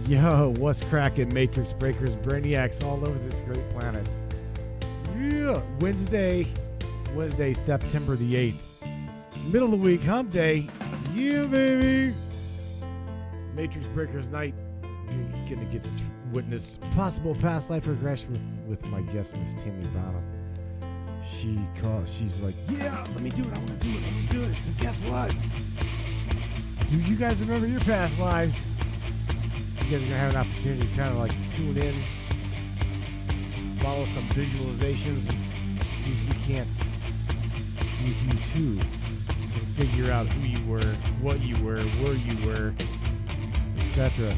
Yo, what's cracking, Matrix Breakers, Brainiacs all over this great planet. Yeah, Wednesday, September the 8th. Middle of the week, hump day. Yeah, baby. Matrix Breakers night. Gonna get to witness possible past life regression with my guest, Miss Tammy Bonham. She's like, yeah, let me do it. I want to do it. So guess what? Do you guys remember your past lives? You guys are going to have an opportunity to kind of like tune in, follow some visualizations, and see if you too can figure out who you were, what you were, where you were, etc.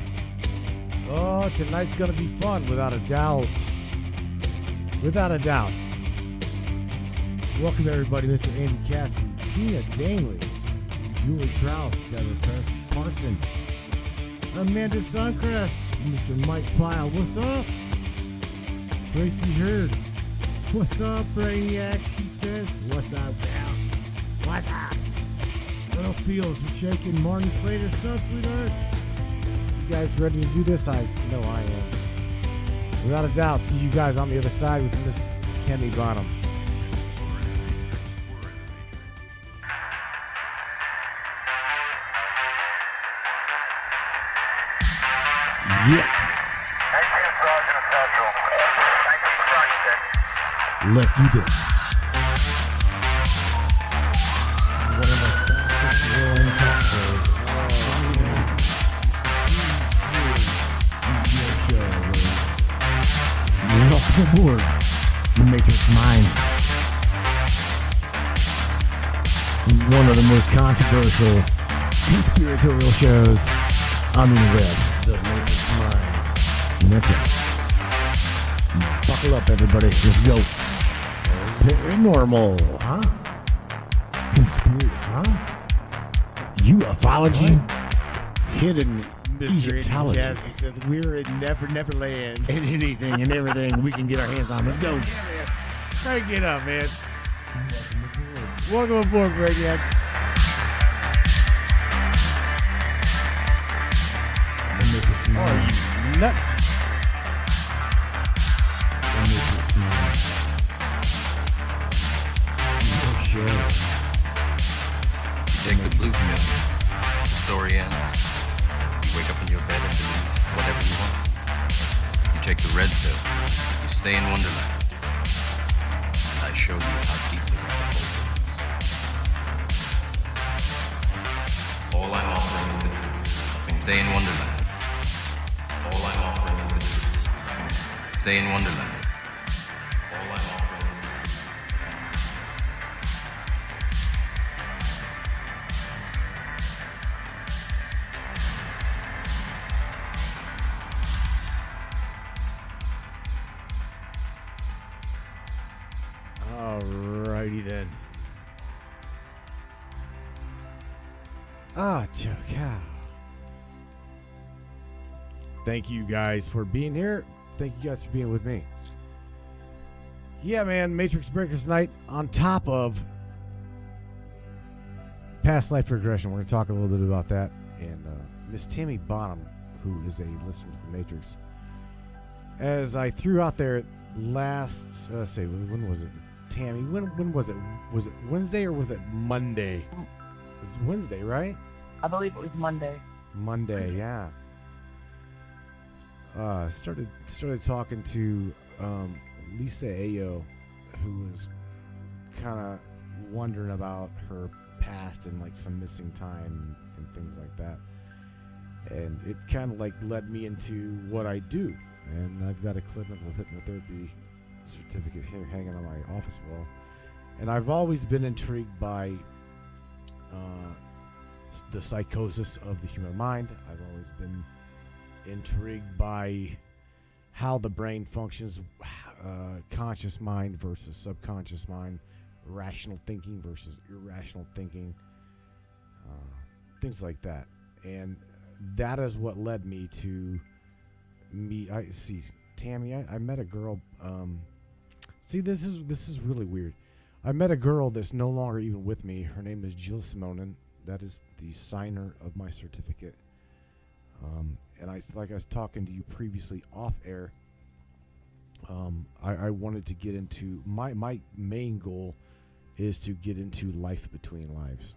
Oh, tonight's going to be fun, without a doubt. Without a doubt. Welcome everybody, Mr. Andy Cassidy, Tina Danley, Julie Troust, Trevor Parson, Amanda Suncrest, Mr. Mike Pyle, what's up? Tracy Hurd, what's up, Brainiac? She says, what's up, pal? What's up? Little Fields, we're shaking. Marty Slater, sub, sweetheart. You guys ready to do this? I know I am. Without a doubt, see you guys on the other side with Miss Tammy Bonham. Yeah. Let's do this. One of the fastest growing capsules. Welcome aboard, Matrix Minds. One of the most controversial conspiratorial shows on the web. The Matrix Minds. And that's right. Buckle up, everybody. Let's go. Paranormal, huh? Conspiracy, huh? Ufology. Hidden Egyptology. He says we're in Neverland. And anything and everything we can get our hands on. Let's go. Crank it up, man. Welcome aboard, Brainiacs. Are you nuts? You take the blue pill, the story ends. You wake up in your bed and believe whatever you want. You take the red pill, you stay in Wonderland. And I show you how deep the rabbit hole goes. All I'm offering is the truth. Stay in Wonderland. All I'm offering is the truth. Stay in Wonderland. All I'm offering is the truth. Ah, Chakra. Thank you guys for being here. Thank you guys for being with me. Yeah, man, Matrix Breakers Night on top of past life regression. We're going to talk a little bit about that. And Miss Tammy Bonham, who is a listener to the Matrix, as I threw out there last, when was it? Tammy, when was it? Was it Wednesday or was it Monday? It was Wednesday, right? I believe it was Monday. Monday, yeah. Started talking to Lisa Ayo, who was kind of wondering about her past and like some missing time and things like that. And it kind of like led me into what I do. And I've got a clinical hypnotherapy certificate here hanging on my office wall. And I've always been intrigued by the psychosis of the human mind. I've always been intrigued by how the brain functions, conscious mind versus subconscious mind, rational thinking versus irrational thinking, things like that. And that is what led me to meet. I see, Tammy. I met a girl. This is really weird. I met a girl that's no longer even with me. Her name is Jill Simonin. That is the signer of my certificate. And I was talking to you previously off air. I wanted to get into my main goal is to get into life between lives.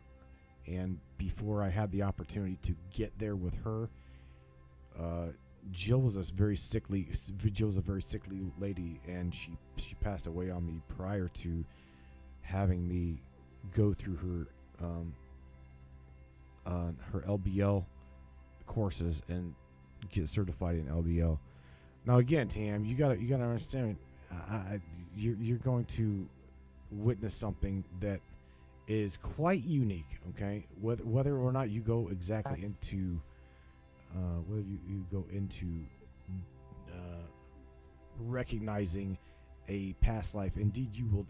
And before I had the opportunity to get there with her, Jill was a very sickly lady, and she passed away on me prior to having me go through her LBL courses and get certified in LBL. Now again, Tam, you gotta understand, you're going to witness something that is quite unique. Okay, whether or not you go exactly into whether you go into recognizing a past life, indeed you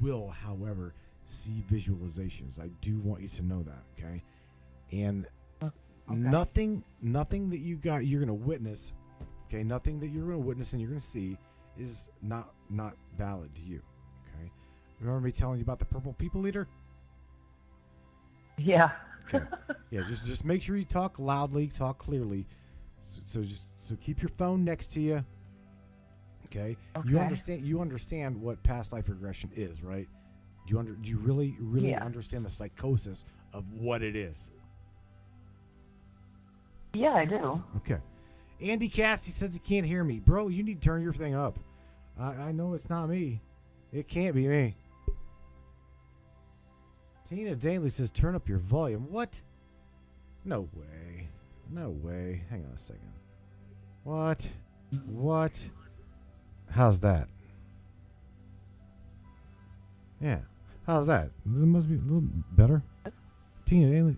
will, however, see visualizations. I do want you to know that, okay? And nothing that you're gonna witness, okay? Nothing that you're gonna witness and you're gonna see is not valid to you, okay? Remember me telling you about the purple people eater? Yeah. Okay. Yeah, just make sure you talk loudly, talk clearly. So keep your phone next to you. Okay? You understand what past life regression is, right? Do you really understand the psychosis of what it is? Yeah, I do. Okay. Andy Cassie says he can't hear me. Bro, you need to turn your thing up. I know it's not me. It can't be me. Tina Daly says turn up your volume. What? No way. Hang on a second. What? How's that? Yeah. How's that? It must be a little better. Tina Daly,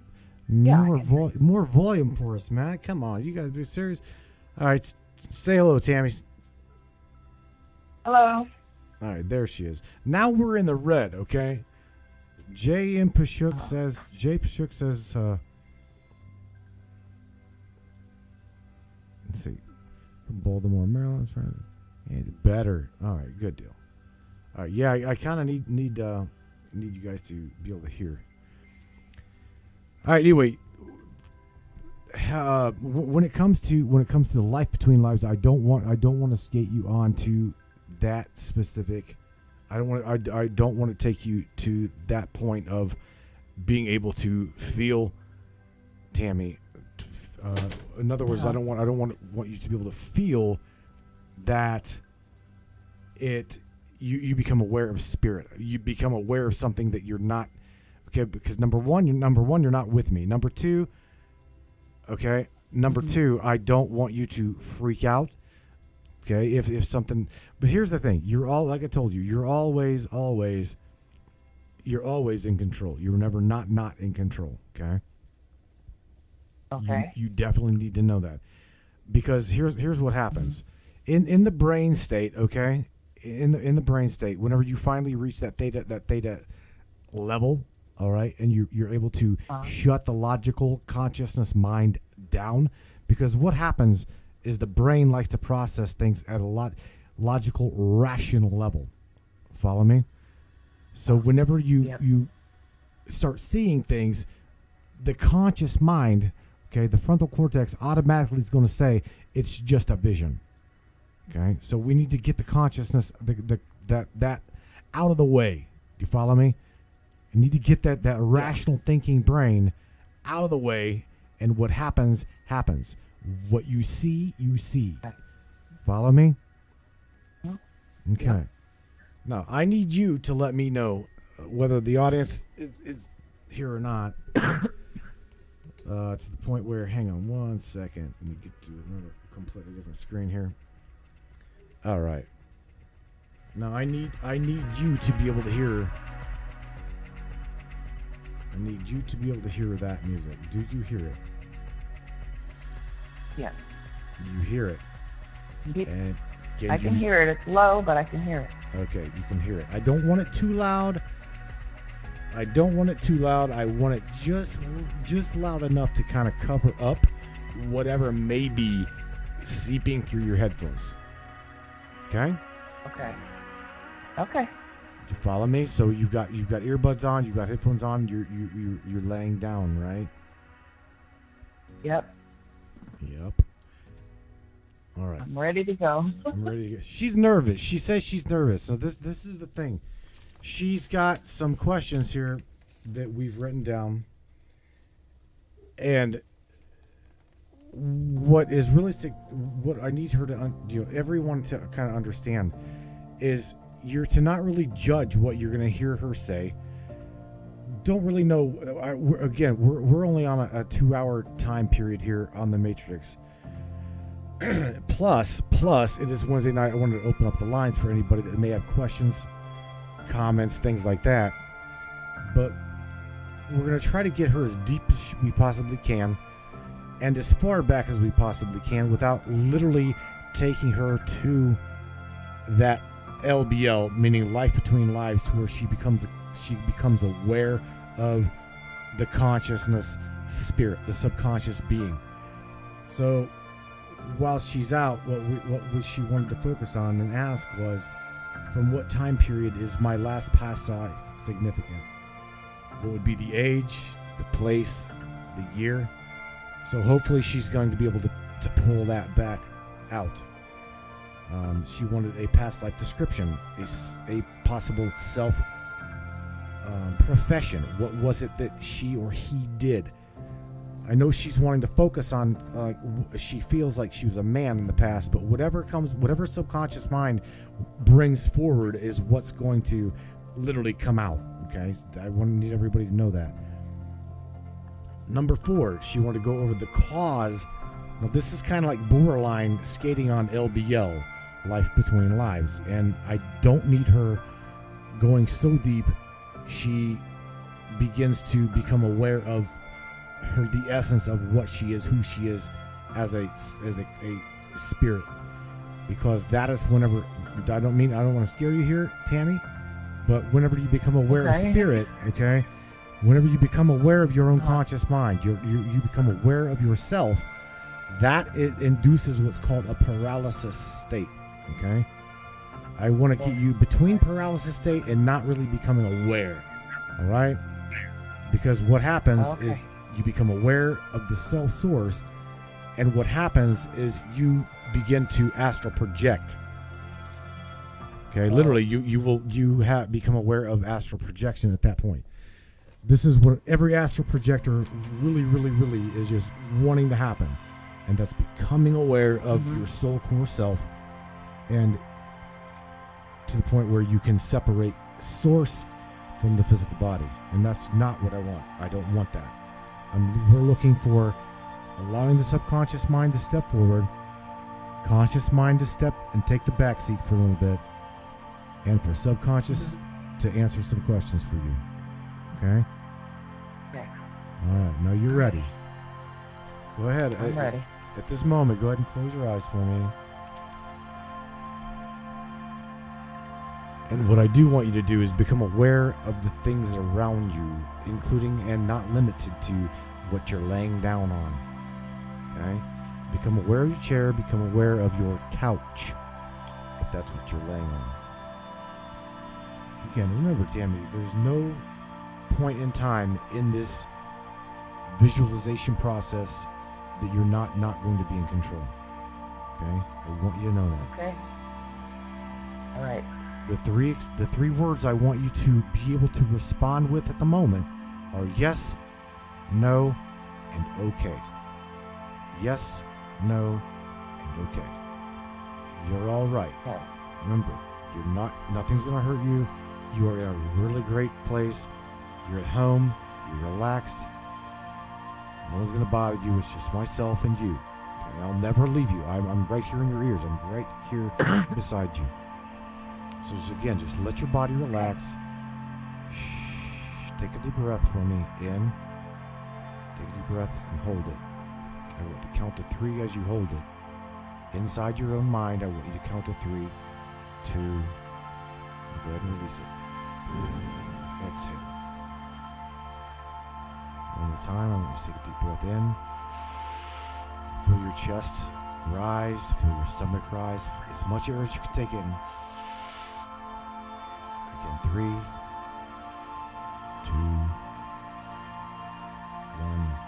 more volume for us, man. Come on, you guys be serious. All right, say hello, Tammy. Hello. All right, there she is. Now we're in the red, okay? Jay Pashuk says, let's see, from Baltimore, Maryland. Better. All right, good deal. All right, yeah, I kind of need you guys to be able to hear. All right, anyway, when it comes to the life between lives, I don't want to skate you on to that specific. I don't want to take you to that point of being able to feel, Tammy. In other words, I don't want you to be able to feel that you become aware of spirit. You become aware of something that you're not. Okay, because number one, you're not with me. Number two, okay. Number two, I don't want you to freak out. Okay, if something, but here's the thing: you're all, like I told you, you're always in control. You're never not in control. Okay. Okay. You definitely need to know that, because here's what happens in the brain state. Okay, in the brain state, whenever you finally reach that theta level, all right, and you're able to shut the logical consciousness mind down, because what happens is the brain likes to process things at a logical, rational level. Follow me? So whenever you start seeing things, the conscious mind, okay, the frontal cortex automatically is going to say it's just a vision. Okay, so we need to get the consciousness, that out of the way. Do you follow me? You need to get that rational thinking brain out of the way, and what happens. What you see, you see. Follow me? Okay. Yeah. Now, I need you to let me know whether the audience is here or not. To the point where, hang on one second. Let me get to another completely different screen here. All right. Now, I need you to be able to hear. I need you to be able to hear that music. Do you hear it? Yes. You hear it. And I can hear it. It's low, but I can hear it. Okay, you can hear it. I don't want it too loud. I want it just loud enough to kind of cover up whatever may be seeping through your headphones. Okay? Okay. You follow me? So you got earbuds on, you got headphones on, you're laying down, right? Yep. All right. I'm ready to go. She's nervous. She says she's nervous. So this is the thing. She's got some questions here that we've written down. And what is really what I need her to everyone to kind of understand is you're to not really judge what you're going to hear her say. Don't really know. We're only on a 2-hour time period here on the Matrix. Plus, it is Wednesday night. I wanted to open up the lines for anybody that may have questions, comments, things like that. But we're going to try to get her as deep as we possibly can and as far back as we possibly can without literally taking her to that LBL, meaning life between lives, to where she becomes aware of the consciousness spirit, the subconscious being. So while she's out, what she wanted to focus on and ask was, from what time period is my last past life significant? What would be the age, the place, the year? So hopefully she's going to be able to pull that back out. She wanted a past life description, a possible self profession. What was it that she or he did? I know she's wanting to focus on, she feels like she was a man in the past, but whatever subconscious mind brings forward is what's going to literally come out. Okay, I need everybody to know that. Number 4, she wanted to go over the cause. Now this is kind of like borderline skating on LBL, life between lives, and I don't need her going so deep she begins to become aware of the essence of what she is, who she is as a spirit, because that is whenever I don't want to scare you here, Tammy, but whenever you become aware of spirit, okay, whenever you become aware of your own conscious mind, you become aware of yourself, that it induces what's called a paralysis state. Okay, I want to get you between paralysis state and not really becoming aware. All right, because what happens is you become aware of the self source, and what happens is you begin to astral project. Okay, literally, you become aware of astral projection at that point. This is what every astral projector really is just wanting to happen, and that's becoming aware of your soul core self, and to the point where you can separate source from the physical body, and that's not what I want. I don't want that. We're looking for allowing the subconscious mind to step forward, conscious mind to step and take the back seat for a little bit, and for subconscious to answer some questions for you. Okay? Okay. All right. Now you're ready. Go ahead. I'm ready. At this moment, go ahead and close your eyes for me. And what I do want you to do is become aware of the things around you, including and not limited to what you're laying down on. Okay? Become aware of your chair, become aware of your couch, if that's what you're laying on. Again, remember, Tammy, there's no point in time in this visualization process that you're not going to be in control. Okay? I want you to know that. Okay. All right. The three words I want you to be able to respond with at the moment are yes, no, and okay. Yes, no, and okay. You're all right. Okay. Remember, nothing's gonna hurt you. You are in a really great place. You're at home. You're relaxed. No one's gonna bother you. It's just myself and you. Okay? I'll never leave you. I'm right here in your ears. I'm right here beside you. So just let your body relax. Shh. Take a deep breath for me. In. Take a deep breath and hold it. I want you to count to 3 as you hold it. Inside your own mind, I want you to count to 3, 2, and go ahead and release it. Exhale. One more time, I want you to take a deep breath in. Feel your chest rise, feel your stomach rise, as much air as you can take in. Again, 3, 2, 1.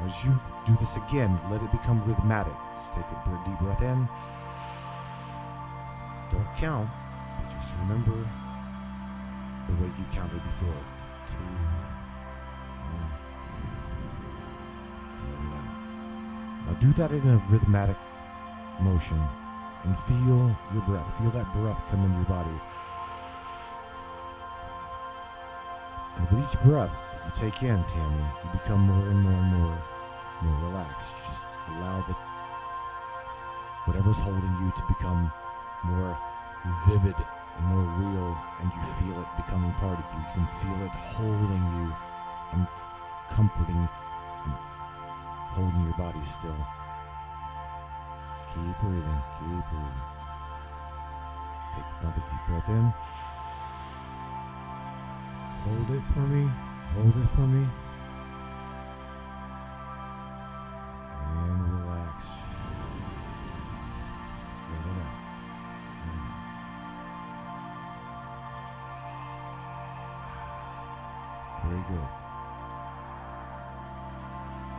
As you do this again, let it become rhythmic. Just take a deep breath in. Don't count, but just remember the way you counted before. 2, 1, and then down. Now do that in a rhythmic motion and feel your breath. Feel that breath come into your body. And with each breath that you take in, Tammy, you become more and more and more relaxed. You just allow whatever's holding you to become more vivid and more real, and you feel it becoming part of you. You can feel it holding you and comforting and holding your body still. Keep breathing, keep breathing. Take another deep breath in. Hold it for me, hold it for me. And relax. Let it out. Very good.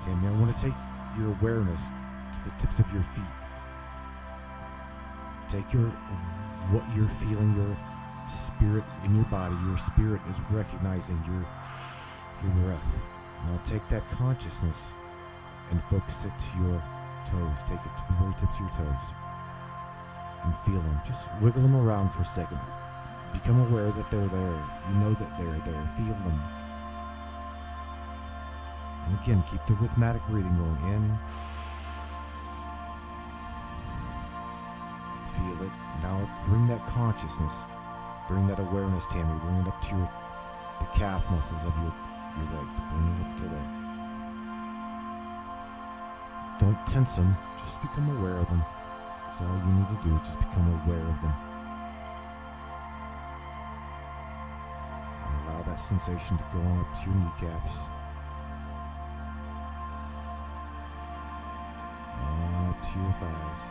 Tammy, I want to take your awareness to the tips of your feet. Take what you're feeling, your spirit in your body. Your spirit is recognizing your breath. Now take that consciousness and focus it to your toes. Take it to the very tips of your toes and feel them. Just wiggle them around for a second. Become aware that they're there. You know that they're there. Feel them. And again, keep the rhythmic breathing going in. Feel it. Now bring that consciousness, bring that awareness, Tammy. Bring it up to the calf muscles of your legs. Bring it up to there. Don't tense them. Just become aware of them. That's all you need to do. Just become aware of them. And allow that sensation to go on up to your kneecaps. On up to your thighs.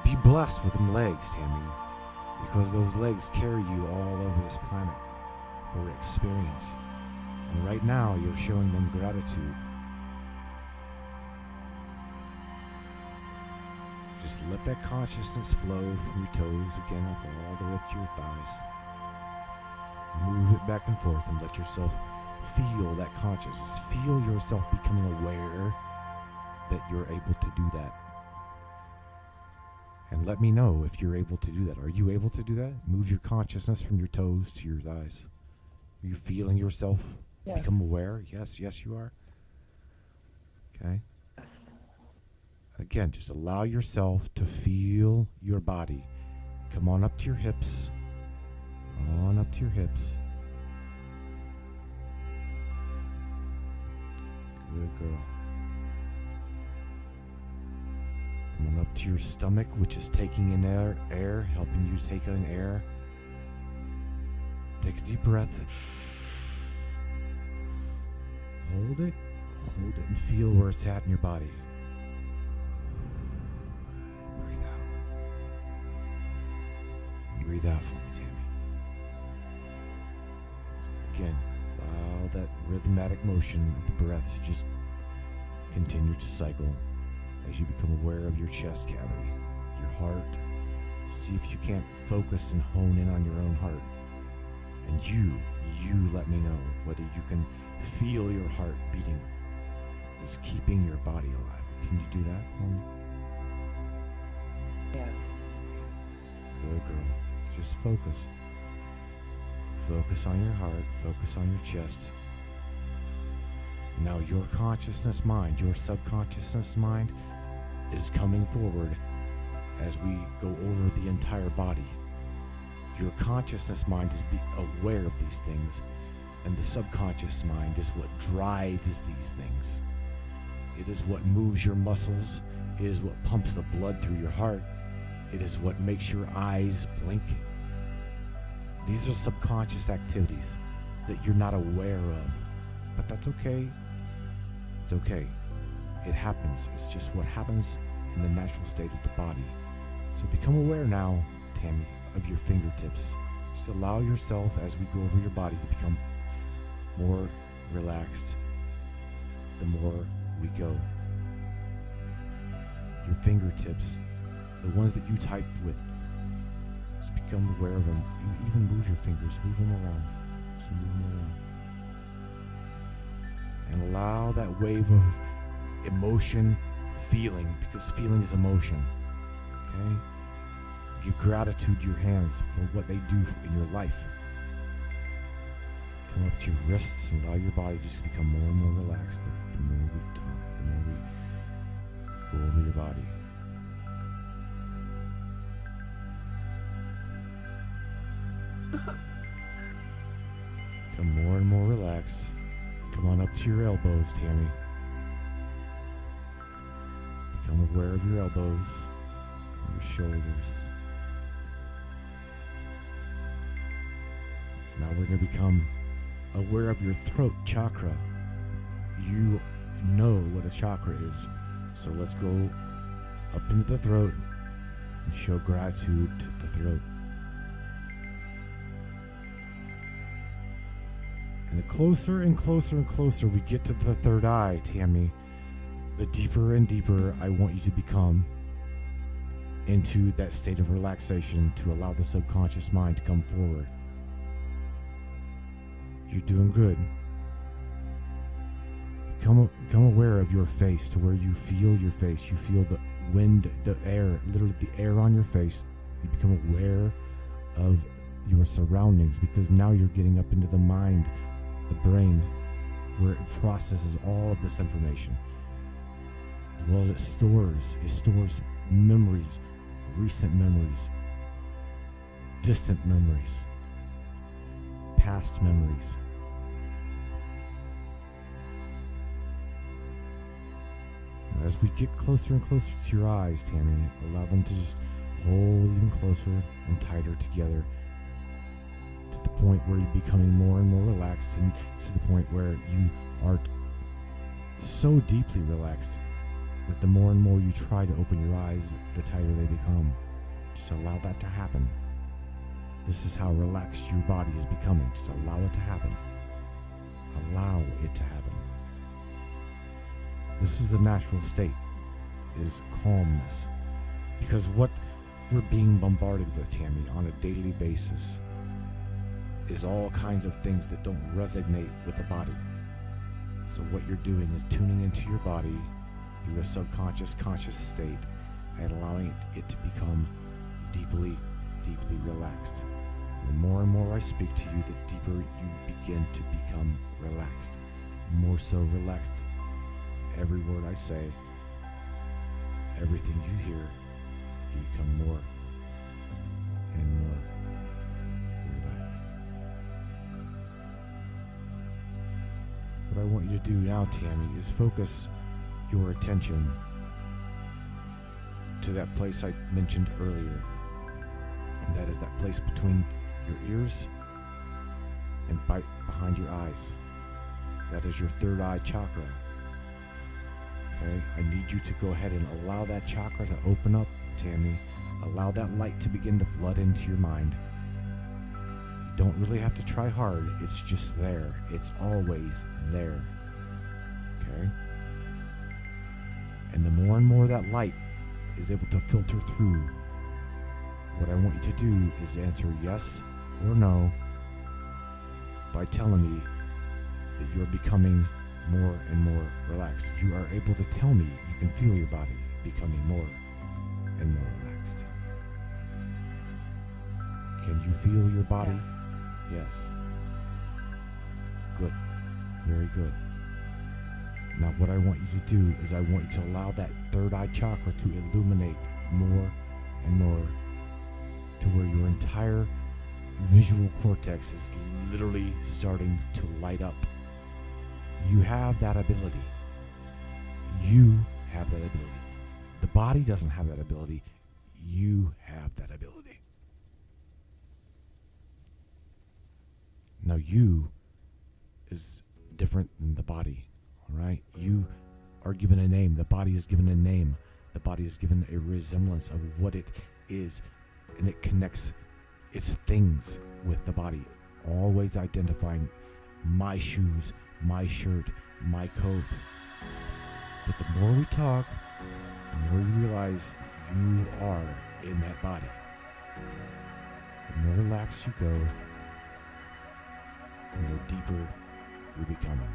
Be blessed with them legs, Tammy, because those legs carry you all over this planet for experience. And right now, you're showing them gratitude. Just let that consciousness flow from your toes again up all the way up to your thighs. Move it back and forth and let yourself feel that consciousness. Feel yourself becoming aware that you're able to do that. And let me know if you're able to do that. Are you able to do that? Move your consciousness from your toes to your thighs. Are you feeling yourself become aware? Yes, you are. Okay. Again, just allow yourself to feel your body. Come on up to your hips. On up to your hips. Good girl. Come on up to your stomach, which is taking in air, helping you take in air. Take a deep breath. Hold it, and feel where it's at in your body. Breathe out. Breathe out for me, Tammy. Again, allow that rhythmic motion of the breath to just continue to cycle as you become aware of your chest cavity, your heart. See if you can't focus and hone in on your own heart. And you let me know whether you can feel your heart beating. It's keeping your body alive. Can you do that for me? Yes. Good girl. Just focus. Focus on your heart. Focus on your chest. Now your consciousness mind, your subconsciousness mind is coming forward as we go over the entire body. Your consciousness mind is aware of these things, and the subconscious mind is what drives these things. It is what moves your muscles. It is what pumps the blood through your heart. It is what makes your eyes blink. These are subconscious activities that you're not aware of, but that's okay. It's okay. It happens. It's just what happens in the natural state of the body. So become aware now, Tammy, of your fingertips. Just allow yourself, as we go over your body, to become more relaxed the more we go. Your fingertips, the ones that you typed with, just become aware of them. You even move your fingers, move them around. Just move them around. And allow that wave of emotion, feeling, because feeling is emotion. Okay? Give gratitude to your hands for what they do in your life. Come up to your wrists and allow your body just to become more and more relaxed the more we talk, the more we go over your body. Become more and more relaxed. Come on up to your elbows, Tammy. Become aware of your elbows, your shoulders. Now we're going to become aware of your throat chakra. You know what a chakra is. So let's go up into the throat and show gratitude to the throat. And the closer and closer and closer we get to the third eye, Tammy, the deeper and deeper I want you to become into that state of relaxation to allow the subconscious mind to come forward. You're doing good. Become aware of your face to where you feel your face. You feel the wind, the air, literally the air on your face. You become aware of your surroundings because now you're getting up into the mind, the brain, where it processes all of this information. As well as it stores memories, recent memories, distant memories, past memories. As we get closer and closer to your eyes, Tammy, allow them to just hold even closer and tighter together to the point where you're becoming more and more relaxed, and to the point where you are so deeply relaxed that the more and more you try to open your eyes, the tighter they become. Just allow that to happen. This is how relaxed your body is becoming. Just allow it to happen. Allow it to happen. This is the natural state, is calmness. Because what we're being bombarded with, Tammy, on a daily basis is all kinds of things that don't resonate with the body. So what you're doing is tuning into your body through a subconscious, conscious state and allowing it to become deeply, deeply relaxed. The more and more I speak to you, the deeper you begin to become relaxed. More so relaxed. Every word I say, everything you hear, you become more and more relaxed. What I want you to do now, Tammy, is focus your attention to that place I mentioned earlier, and that is that place between your ears and behind your eyes. That is your third eye chakra. Okay, I need you to go ahead and allow that chakra to open up, Tammy. Allow that light to begin to flood into your mind. You don't really have to try hard. It's just there. It's always there. Okay? And the more and more that light is able to filter through, what I want you to do is answer yes or no by telling me that you're becoming more and more relaxed. You are able to tell me you can feel your body becoming more and more relaxed. Can you feel your body? Yes. Good. Very good. Now what I want you to do is I want you to allow that third eye chakra to illuminate more and more to where your entire visual cortex is literally starting to light up. You have that ability. You have that ability. The body doesn't have that ability. You have that ability. Now you is different than the body, all right? You are given a name. The body is given a name. The body is given a resemblance of what it is, and it connects its things with the body, always identifying my shoes, my shirt, my coat. But the more we talk, the more you realize you are in that body. The more relaxed you go, the more deeper you're becoming.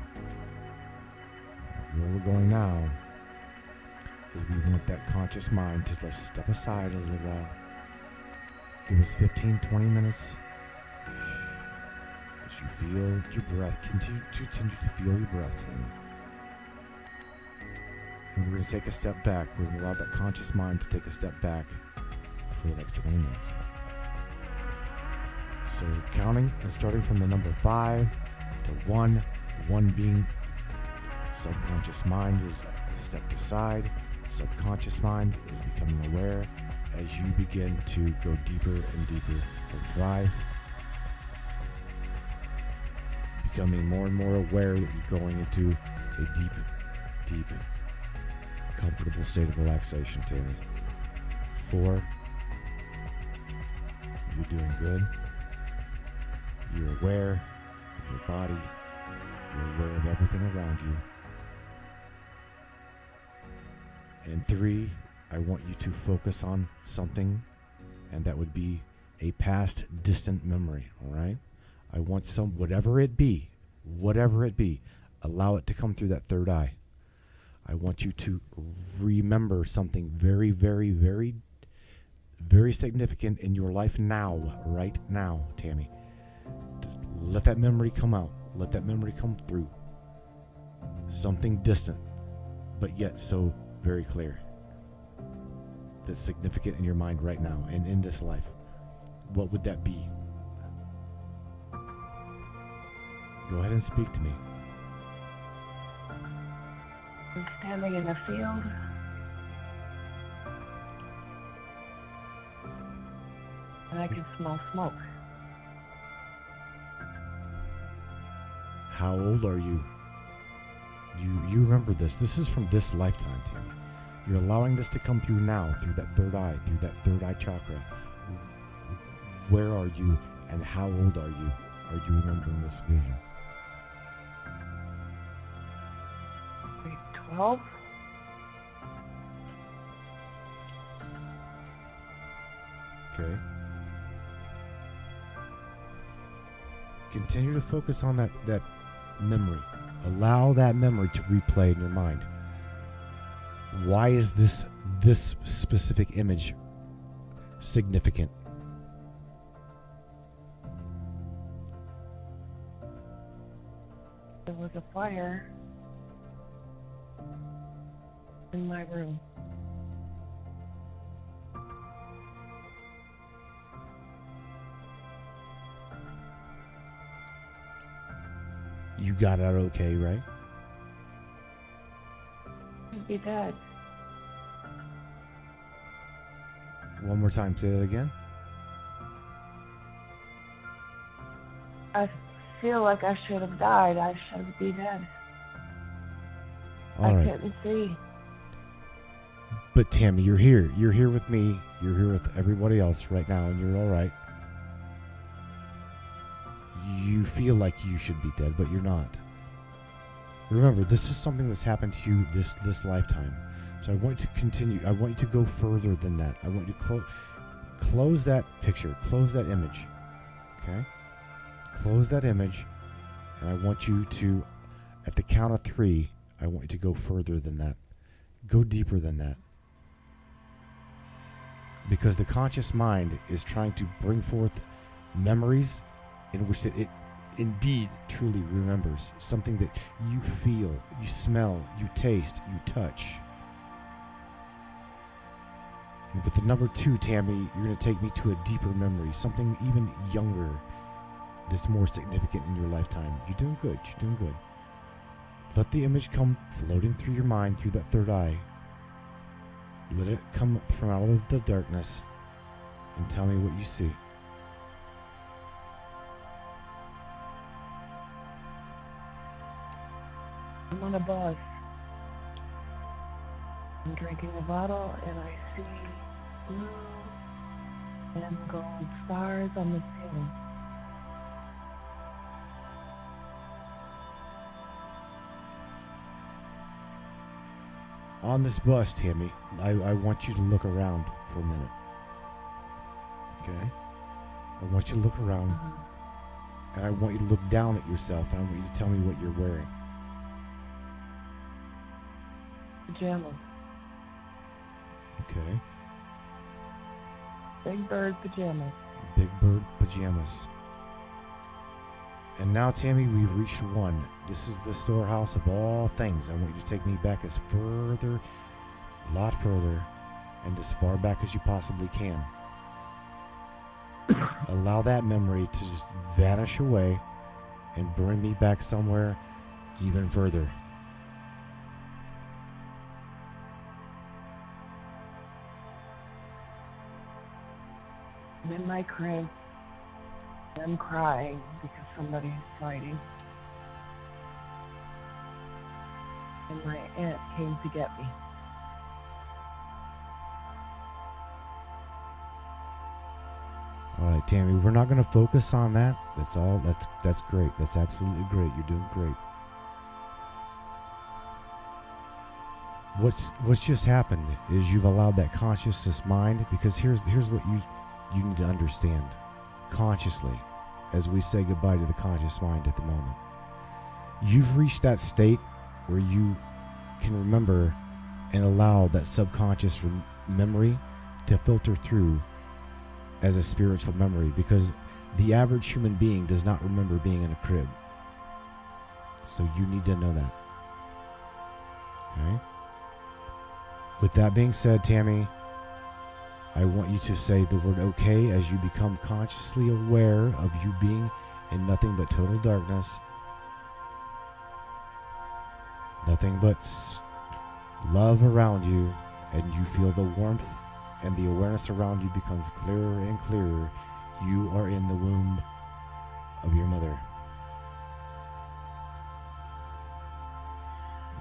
Where we're going now is we want that conscious mind to just step aside a little while. Give us 15, 20 minutes. As you feel your breath, continue to feel your breath, Tammy. And we're going to take a step back. We're going to allow that conscious mind to take a step back for the next 20 minutes. So counting and starting from the number 5 to 1, 1 being subconscious mind is stepped aside. Subconscious mind is becoming aware as you begin to go deeper and deeper from 5. Becoming more and more aware that you're going into a deep, deep, comfortable state of relaxation, Tammy. 4. You're doing good. You're aware of your body. You're aware of everything around you. And 3, I want you to focus on something, and that would be a past distant memory, all right? I want whatever it be, allow it to come through that third eye. I want you to remember something very, very, very, very significant in your life now, right now, Tammy. Just let that memory come out. Let that memory come through. Something distant, but yet so very clear. That's significant in your mind right now and in this life. What would that be? Go ahead and speak to me. I'm standing in a field. And I can smell smoke. How old are you? You remember this. This is from this lifetime, Tammy. You're allowing this to come through now, through that third eye chakra. Where are you and how old are you? Are you remembering this vision? 12. Okay. Continue to focus on that memory. Allow that memory to replay in your mind. Why is this specific image significant? There was a fire in my room. You got out okay, right? I'd be dead. One more time. Say that again. I feel like I should have died. I should be dead. All I right. couldn't see. But Tammy, you're here. You're here with me. You're here with everybody else right now, and you're all right. You feel like you should be dead, but you're not. Remember, this is something that's happened to you this lifetime. So I want you to continue. I want you to go further than that. I want you to close that picture. Close that image. Okay? Close that image. And I want you to, at the count of 3, I want you to go further than that. Go deeper than that. Because the conscious mind is trying to bring forth memories in which it indeed truly remembers. Something that you feel, you smell, you taste, you touch. And with the number 2, Tammy, you're going to take me to a deeper memory. Something even younger that's more significant in your lifetime. You're doing good. You're doing good. Let the image come floating through your mind, through that third eye. Let it come from out of the darkness and tell me what you see. I'm on a bus. I'm drinking a bottle and I see blue and gold stars on the ceiling. On this bus, Tammy, I want you to look around for a minute. Okay? I want you to look around, and I want you to look down at yourself, and I want you to tell me what you're wearing. Pajamas. Okay? Big bird pajamas. Big bird pajamas. And now, Tammy, we've reached 1. This is the storehouse of all things. I want you to take me back as further, a lot further, and as far back as you possibly can. Allow that memory to just vanish away and bring me back somewhere even further. I'm in my crib. I'm crying because somebody's fighting. And my aunt came to get me. All right, Tammy, we're not going to focus on that. That's all. That's great. That's absolutely great. You're doing great. What's just happened is you've allowed that consciousness mind, because here's what you need to understand consciously as we say goodbye to the conscious mind at the moment. You've reached that state where you can remember and allow that subconscious memory to filter through as a spiritual memory, because the average human being does not remember being in a crib. So you need to know that. Okay? With that being said, Tammy, I want you to say the word okay as you become consciously aware of you being in nothing but total darkness. Nothing but love around you, and you feel the warmth and the awareness around you becomes clearer and clearer. You are in the womb of your mother.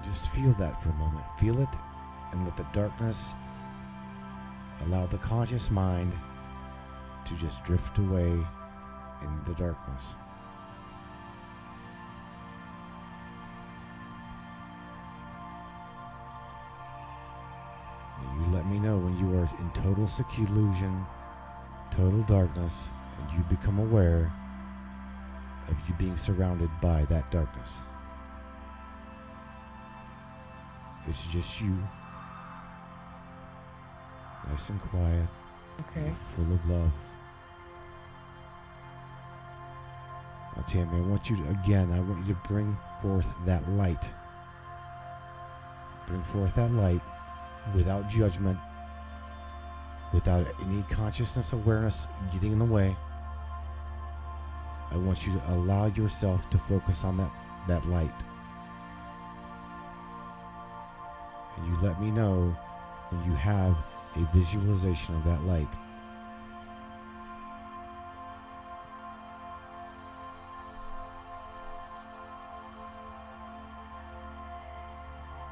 Just feel that for a moment. Feel it, and let the darkness allow the conscious mind to just drift away in the darkness. You let me know when you are in total seclusion, total darkness, and you become aware of you being surrounded by that darkness. It's just you, nice and quiet, Okay. and full of love. Now, Tammy, I want you to bring forth that light. Bring forth that light without judgment, without any consciousness awareness getting in the way. I want you to allow yourself to focus on that light. And you let me know when you have a visualization of that light.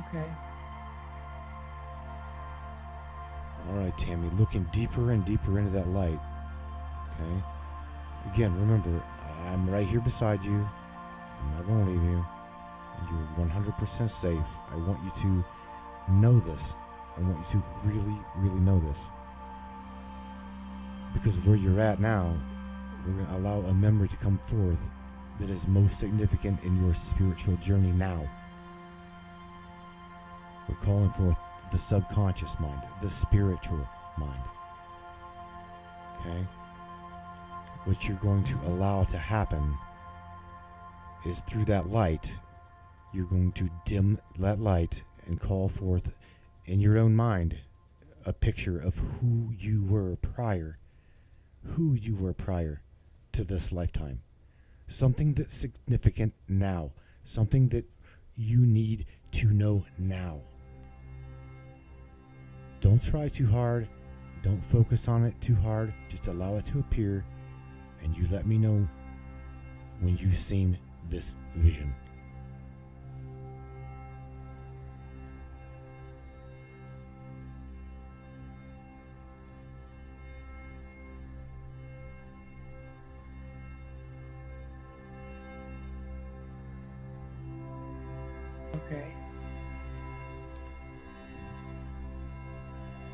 Okay. All right, Tammy, looking deeper and deeper into that light. Okay. Again, remember, I'm right here beside you. I'm not going to leave you. You're 100% safe. I want you to know this. I want you to really, really know this. Because where you're at now, we're going to allow a memory to come forth that is most significant in your spiritual journey now. We're calling forth the subconscious mind, the spiritual mind. Okay? What you're going to allow to happen is through that light, you're going to dim that light and call forth in your own mind a picture of who you were prior to this lifetime. Something that's significant now. Something that you need to know now. Don't try too hard. Don't focus on it too hard. Just allow it to appear, and you let me know when you've seen this vision. Okay.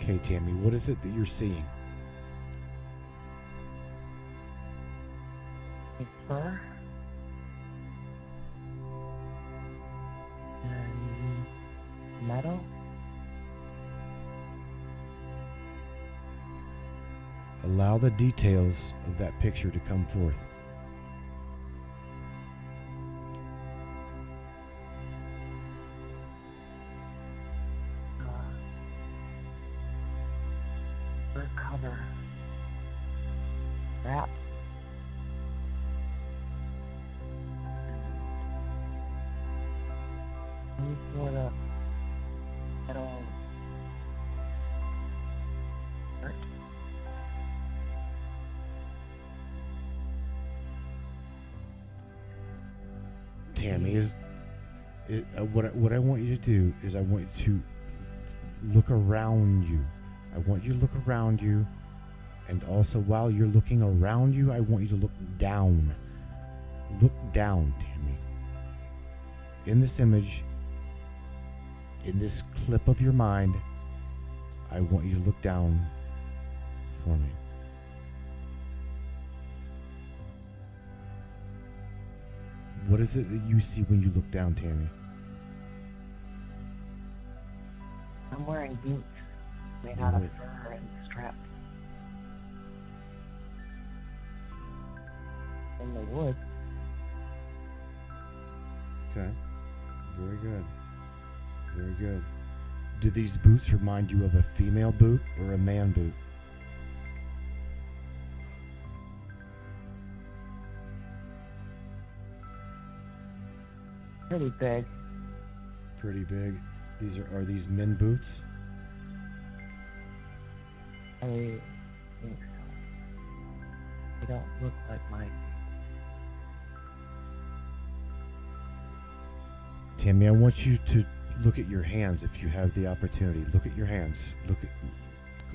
Okay, Tammy, what is it that you're seeing? A fur. And metal. Allow the details of that picture to come forth. Fur cover. Wrap. Any sort of metal skirt. Tammy, what I want you to do is I want you to look around you. I want you to look around you, and also while you're looking around you, I want you to look down. Look down, Tammy. In this image, in this clip of your mind, I want you to look down for me. What is it that you see when you look down, Tammy? I'm wearing boots made out of fur and straps. In the woods. Okay. Very good. Very good. Do these boots remind you of a female boot or a man boot? Pretty big. Pretty big. Are these men boots? I think so. They don't look like mine. Tammy, I want you to look at your hands if you have the opportunity. Look at your hands.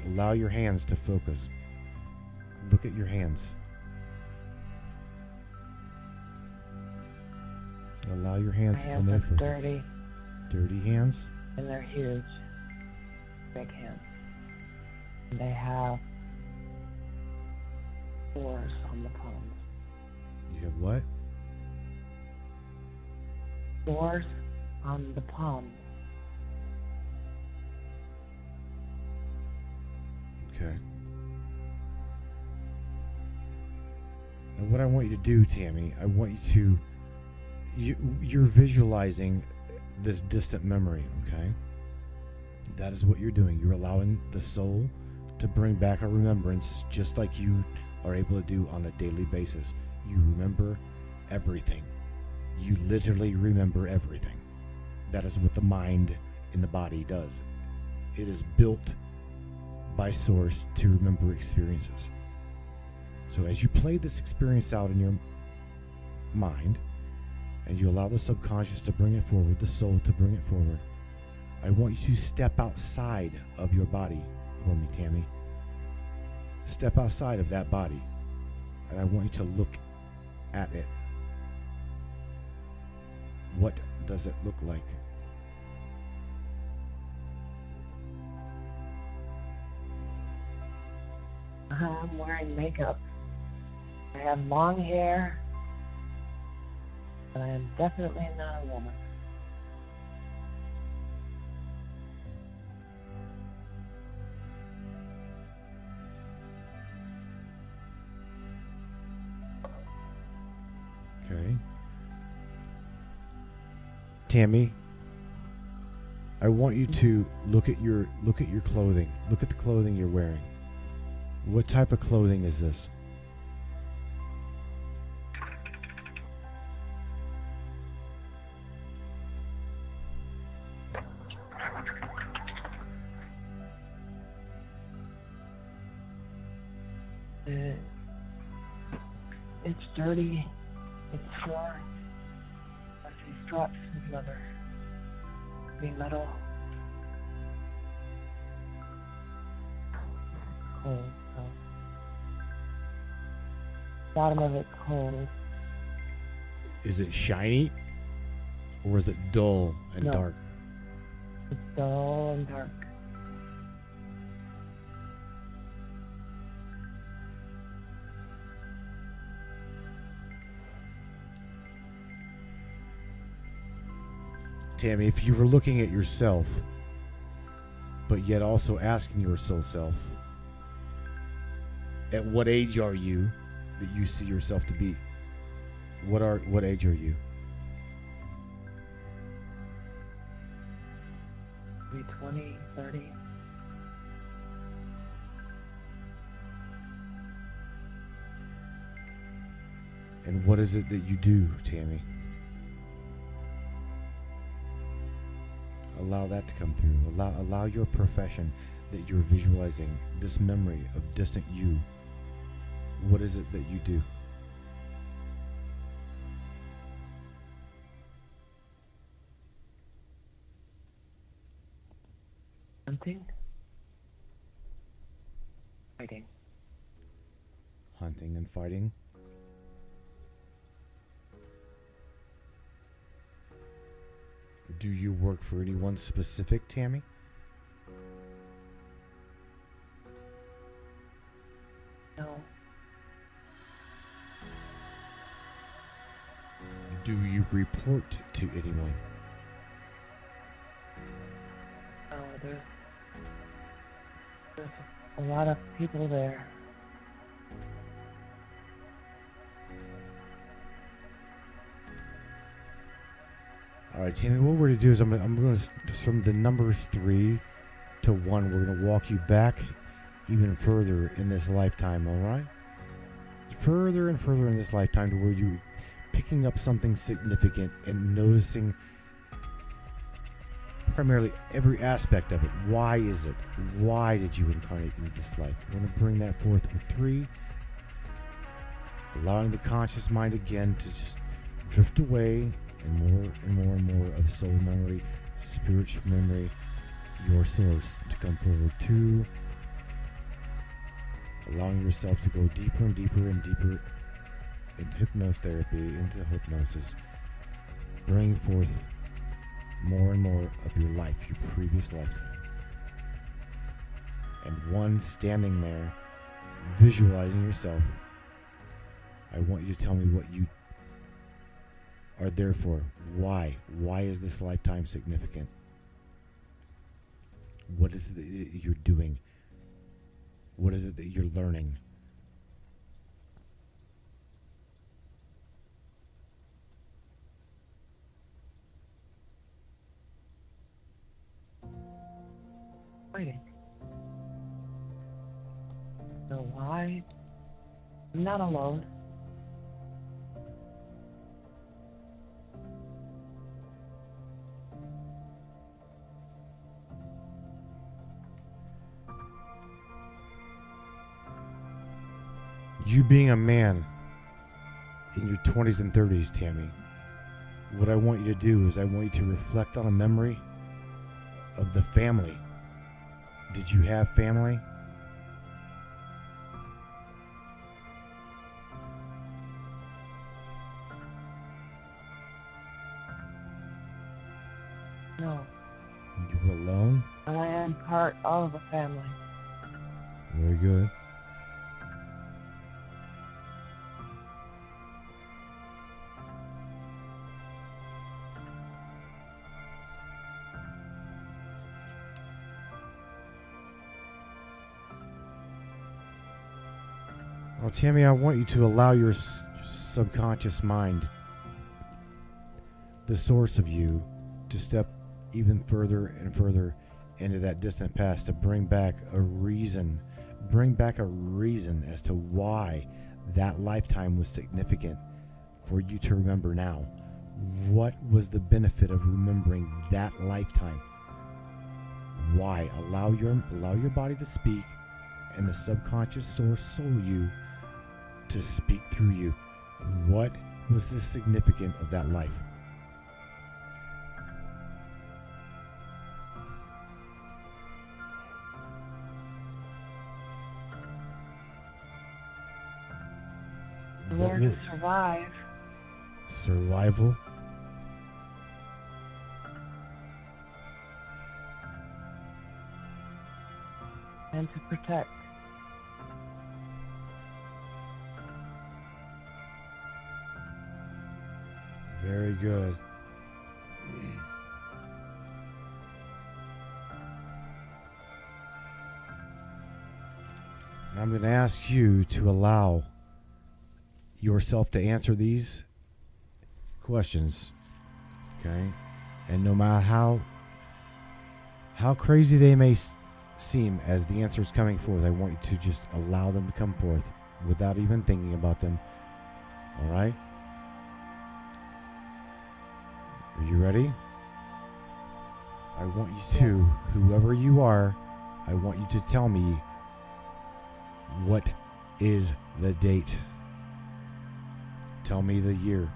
Allow your hands to focus. Look at your hands. Allow your hands to come in My focus. hands are dirty, Dirty hands? and they're huge. Big hands. And they have pores on the palms. You have what? Pores on the palms. Okay. Now what I want you to do, Tammy, I want you to... You're visualizing this distant memory, okay? That is what you're doing. You're allowing the soul to bring back a remembrance just like you are able to do on a daily basis. You remember everything. You literally remember everything. That is what the mind in the body does. It is built by Source to remember experiences. So as you play this experience out in your mind, and you allow the subconscious to bring it forward, the soul to bring it forward, I want you to step outside of your body for me, Tammy. Step outside of that body, and I want you to look at it. What does it look like? I'm wearing makeup. I have long hair, but I am definitely not a woman. Okay. Tammy, I want you to look at your clothing. Look at the clothing you're wearing. What type of clothing is this? It's dirty. It's torn. I see straps of leather. Green metal. Cold. So. Bottom of it cold. Is it shiny? Or is it dull and dark? It's dull and dark. Tammy, if you were looking at yourself, but yet also asking your soul self, at what age are you that you see yourself to be? What age are you? Maybe 20, 30. And what is it that you do, Tammy? Allow that to come through. Allow your profession that you're visualizing, this memory of distant you. What is it that you do? Hunting. Fighting. Hunting and fighting. Do you work for anyone specific, Tammy? No. Do you report to anyone? Oh, there's a lot of people there. All right, Tammy, what we're going to do is I'm going to, from the numbers 3 to 1, we're going to walk you back even further in this lifetime, all right? Further and further in this lifetime to where you're picking up something significant and noticing primarily every aspect of it. Why is it? Why did you incarnate into this life? We're going to bring that forth with 3, allowing the conscious mind again to just drift away, and more and more and more of soul memory, spiritual memory, your source to come forward. 2, allowing yourself to go deeper and deeper and deeper into hypnotherapy, into hypnosis, bringing forth more and more of your life, your previous lifetime. And 1, standing there, visualizing yourself. I want you to tell me what you are there for. Why? Why is this lifetime significant? What is it that you're doing? What is it that you're learning? Fighting. So why? I'm not alone. You being a man in your 20s and 30s, Tammy, what I want you to do is I want you to reflect on a memory of the family. Did you have family? No. You were alone? But I am part of a family. Very good. Well, Tammy, I want you to allow your subconscious mind, the source of you, to step even further and further into that distant past, to bring back a reason as to why that lifetime was significant for you to remember now. What was the benefit of remembering that lifetime? Why? Allow your body to speak, and the subconscious soul you to speak through you. What was the significance of that life? Learn to survive. Survival. And to protect. Very good. And I'm going to ask you to allow yourself to answer these questions, okay? And no matter how crazy they may seem as the answers coming forth, I want you to just allow them to come forth without even thinking about them. All right? Are you ready? I want you to, whoever you are, I want you to tell me, what is the date? Tell me the year.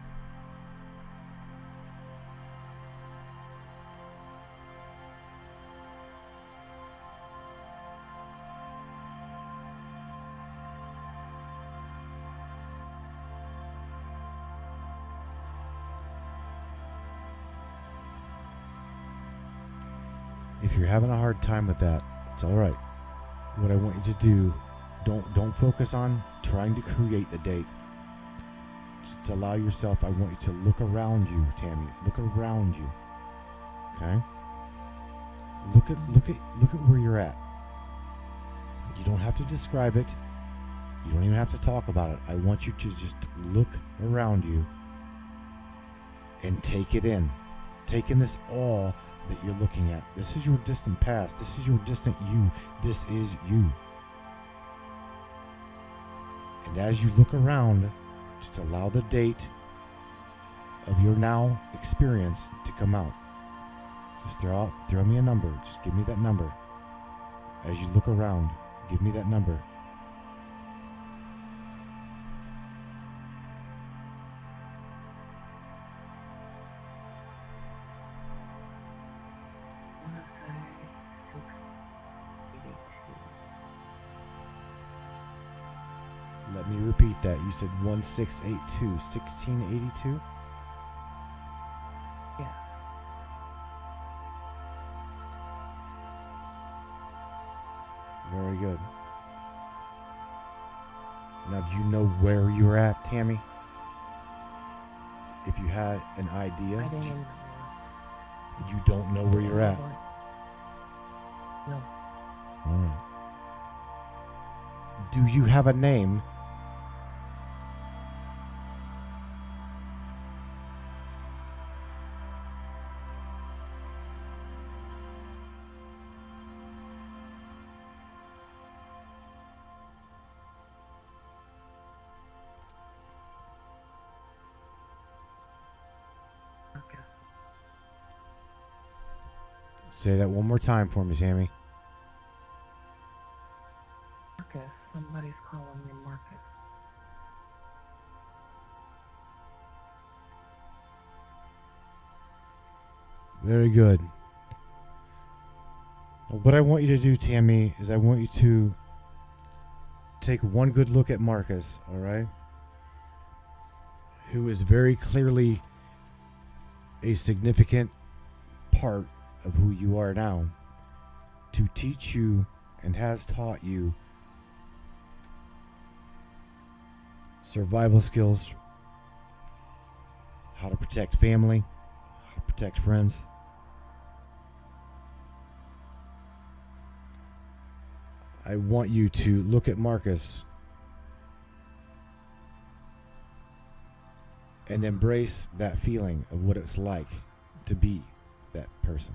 If you're having a hard time with that, it's all right. What I want you to do, don't focus on trying to create the date. Just allow yourself. I want you to look around you, Tammy. Look around you. Okay? Look at where you're at. You don't have to describe it. You don't even have to talk about it. I want you to just look around you and take it in. Take in this awe that you're looking at. This is your distant past. This is your distant you. This is you. And as you look around, just allow the date of your now experience to come out. Just throw me a number. Just give me that number. As you look around, give me that number. Let me repeat that. You said 1682, 1682? Yeah. Very good. Now, do you know where you're at, Tammy? If you had an idea, I didn't. you don't know where you're at. No. All right. Do you have a name? Okay. Say that one more time for me, Tammy. Okay. Somebody's calling me Marcus. Very good. What I want you to do, Tammy, is I want you to take one good look at Marcus, alright? Who is very clearly a significant part of who you are now, to teach you and has taught you survival skills, how to protect family, how to protect friends. I want you to look at Marcus and embrace that feeling of what it's like to be that person,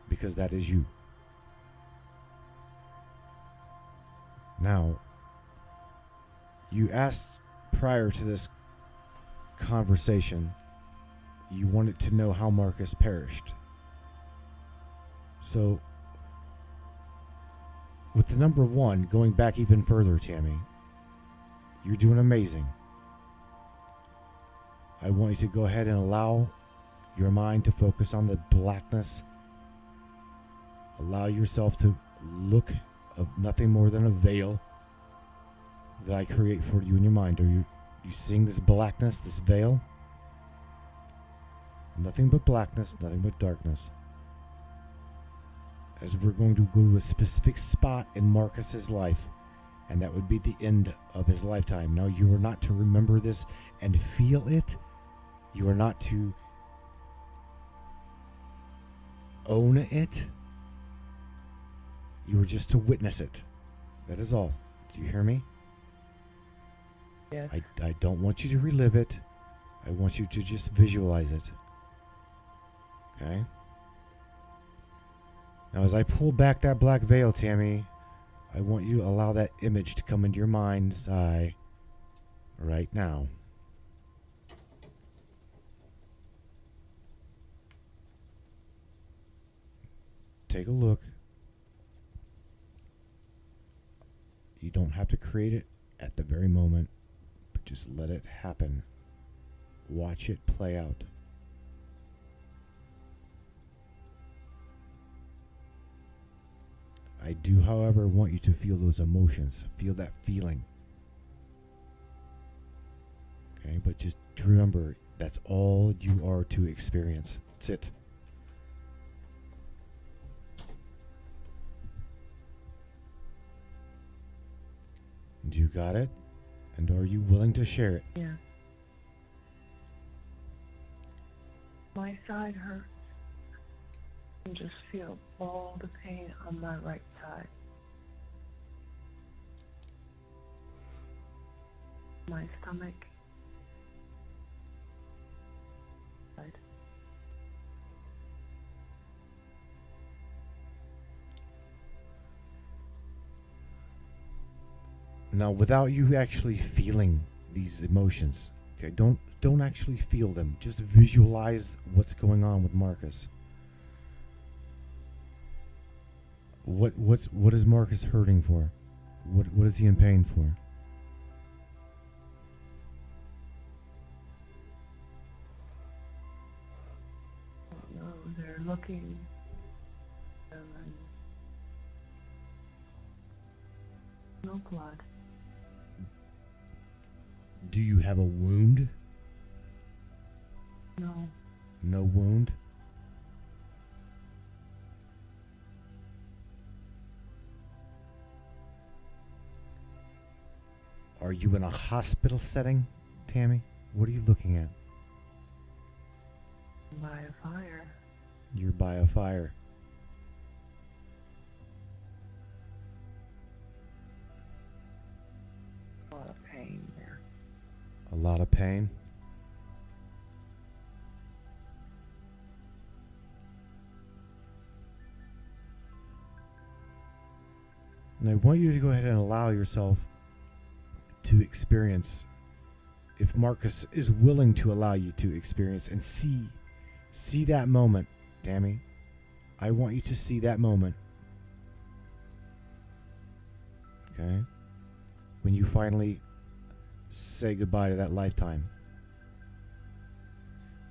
because that is you. Now, you asked prior to this conversation, you wanted to know how Marcus perished. So, with the number one, going back even further, Tammy, you're doing amazing. I want you to go ahead and allow your mind to focus on the blackness. Allow yourself to look of nothing more than a veil that I create for you in your mind. Are you seeing this blackness, this veil? Nothing but blackness, nothing but darkness. As we're going to go to a specific spot in Marcus's life, and that would be the end of his lifetime. Now, you are not to remember this and feel it. You are not to own it. You are just to witness it. That is all. Do you hear me? Yes. I don't want you to relive it. I want you to just visualize it. Okay? Now, as I pull back that black veil, Tammy, I want you to allow that image to come into your mind's eye right now. Take a look. You don't have to create it at the very moment, but just let it happen. Watch it play out. I do, however, want you to feel those emotions. Feel that feeling. Okay, but just remember, that's all you are to experience. That's it. And you got it? And are you willing to share it? Yeah. My side hurts. And just feel all the pain on my right side. My stomach. Side. Now, without you actually feeling these emotions, okay, don't actually feel them. Just visualize what's going on with Marcus. What is Marcus hurting for? What is he in pain for? No, they're looking. No blood. Do you have a wound? No. No wound? Are you in a hospital setting, Tammy? What are you looking at? By a fire. You're by a fire. A lot of pain there. A lot of pain? And I want you to go ahead and allow yourself to experience, if Marcus is willing to allow you to experience and see that moment, Tammy. I want you to see that moment. Okay? When you finally say goodbye to that lifetime.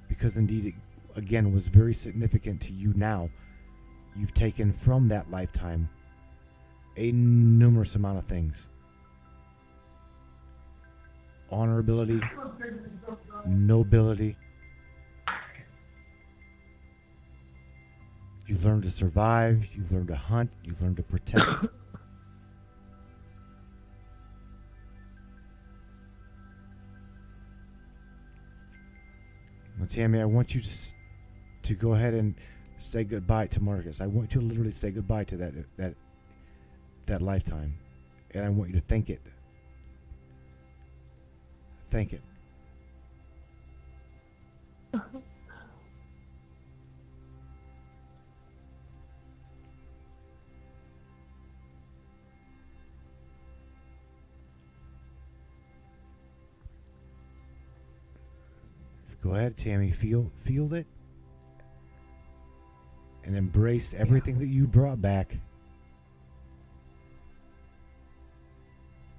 Because indeed, again, was very significant to you now, you've taken from that lifetime a numerous amount of things. Honorability, nobility. You've learned to survive, you've learned to hunt, you've learned to protect. Now, Tammy, I want you to go ahead and say goodbye to Marcus. I want you to literally say goodbye to that lifetime. And I want you to thank it. Thank it. Go ahead, Tammy. Feel it. And embrace everything that you brought back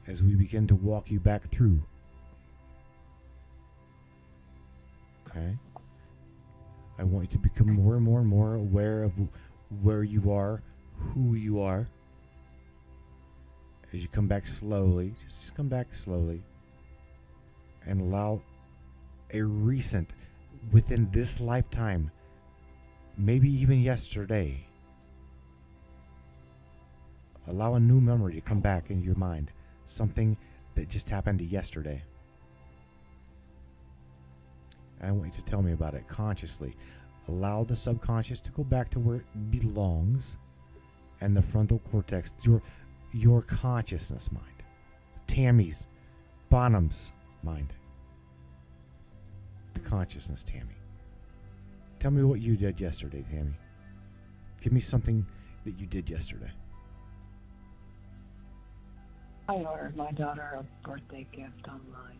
as we begin to walk you back through. Okay? I want you to become more and more and more aware of where you are, who you are. As you come back slowly, just come back slowly and allow a recent, within this lifetime, maybe even yesterday, allow a new memory to come back into your mind. Something that just happened yesterday. I want you to tell me about it consciously. Allow the subconscious to go back to where it belongs, and the frontal cortex, your consciousness mind, Tammy's, Bonham's mind. The consciousness, Tammy. Tell me what you did yesterday, Tammy. Give me something that you did yesterday. I ordered my daughter a birthday gift online.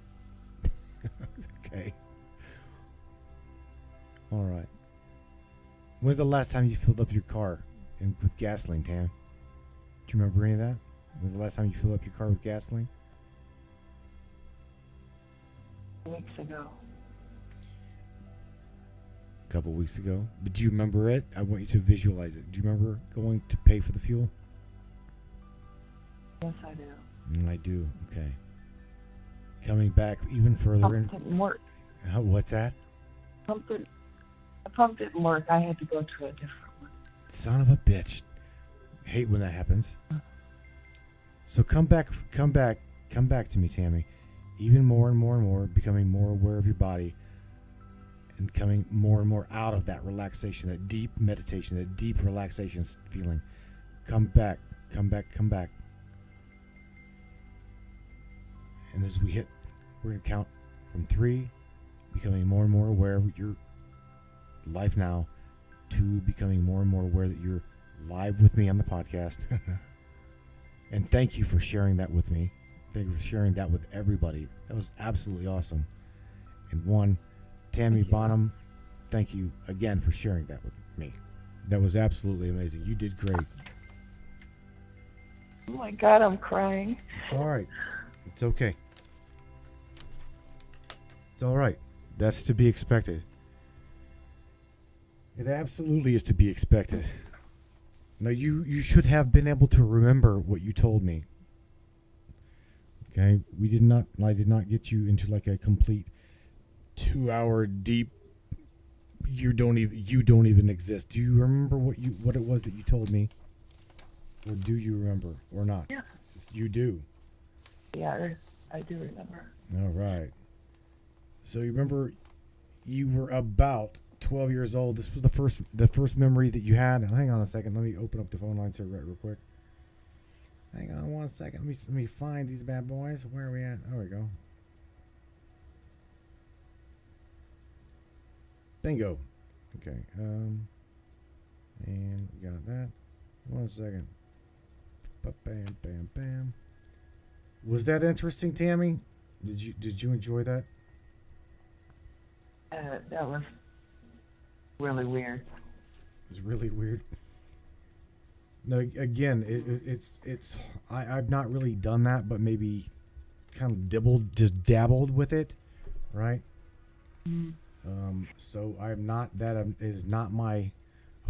Okay. All right. When's the last time you filled up your car with gasoline, Tam? Do you remember any of that? When's the last time you filled up your car with gasoline? Weeks ago. A couple weeks ago. But do you remember it? I want you to visualize it. Do you remember going to pay for the fuel? Yes, I do. I do. Okay. Coming back even further in. Didn't work. What's that? The pump didn't work. I had to go to a different one. Son of a bitch. Hate when that happens. So come back to me, Tammy. Even more and more and more, becoming more aware of your body and coming more and more out of that relaxation, that deep meditation, that deep relaxation feeling. Come back. And as we hit, we're going to count from 3, becoming more and more aware of your life now, 2, becoming more and more aware that you're live with me on the podcast. And thank you for sharing that with me. Thank you for sharing that with everybody. That was absolutely awesome. And 1, Tammy Bonham, thank you again for sharing that with me. That was absolutely amazing. You did great. Oh my God, I'm crying. It's all right. It's okay. It's all right. That's to be expected. It absolutely is to be expected. Now, you should have been able to remember what you told me. Okay? I did not get you into like a complete 2-hour deep you don't even exist. Do you remember what it was that you told me? Or do you remember or not? Yeah. You do. Yeah, I do remember. All right. So you remember you were about 12 years old. This was the first memory that you had. Hang on a second. Let me open up the phone lines here real quick. Hang on one second. Let me find these bad boys. Where are we at? There we go. Bingo. Okay. And we got that. 1 second. Bam, bam, bam. Was that interesting, Tammy? Did you enjoy that? That was really weird. It's really weird. No, again, it's I've not really done that, but maybe kind of dabbled with it, right? Mm-hmm. So I'm not that is not my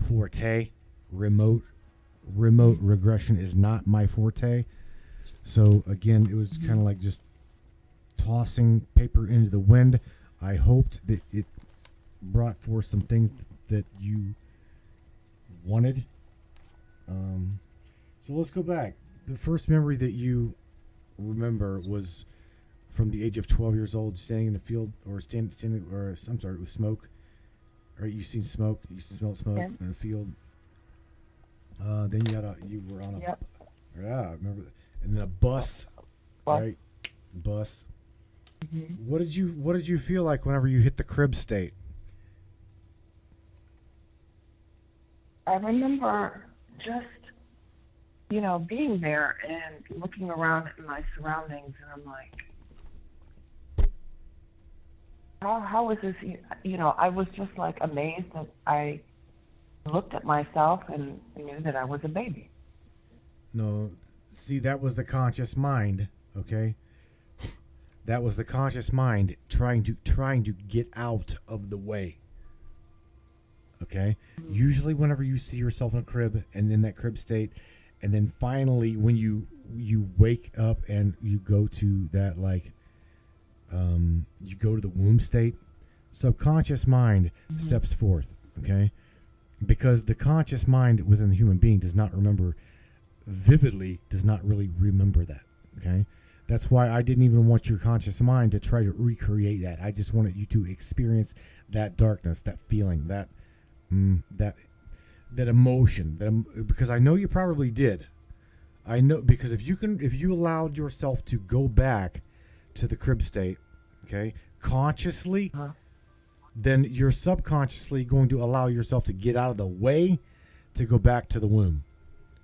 forte. Remote regression is not my forte. So again, it was kind of like just tossing paper into the wind. I hoped that it brought forth some things that you wanted. So let's go back. The first memory that you remember was from the age of 12 years old, standing in the field, or standing, or I'm sorry, with smoke. Right, you seen smoke. You smelled smoke in the field. Then you were on a, Yep. yeah, I remember, and then a bus, right? Bus. Mm-hmm. What did you feel like whenever you hit the crib state? I remember just, being there and looking around at my surroundings, and I'm like, how is this? I was just like amazed that I looked at myself and knew that I was a baby. No, see, that was the conscious mind. Okay, that was the conscious mind trying to get out of the way. Okay, usually whenever you see yourself in a crib and in that crib state, and then finally when you wake up and you go to that you go to the womb state, subconscious mind steps forth. Okay, because the conscious mind within the human being does not remember vividly, does not really remember that. Okay, that's why I didn't even want your conscious mind to try to recreate that. I just wanted you to experience that darkness, that feeling, that emotion, because I know you probably did. I know, because if you allowed yourself to go back to the crib state, okay, consciously, then you're subconsciously going to allow yourself to get out of the way to go back to the womb.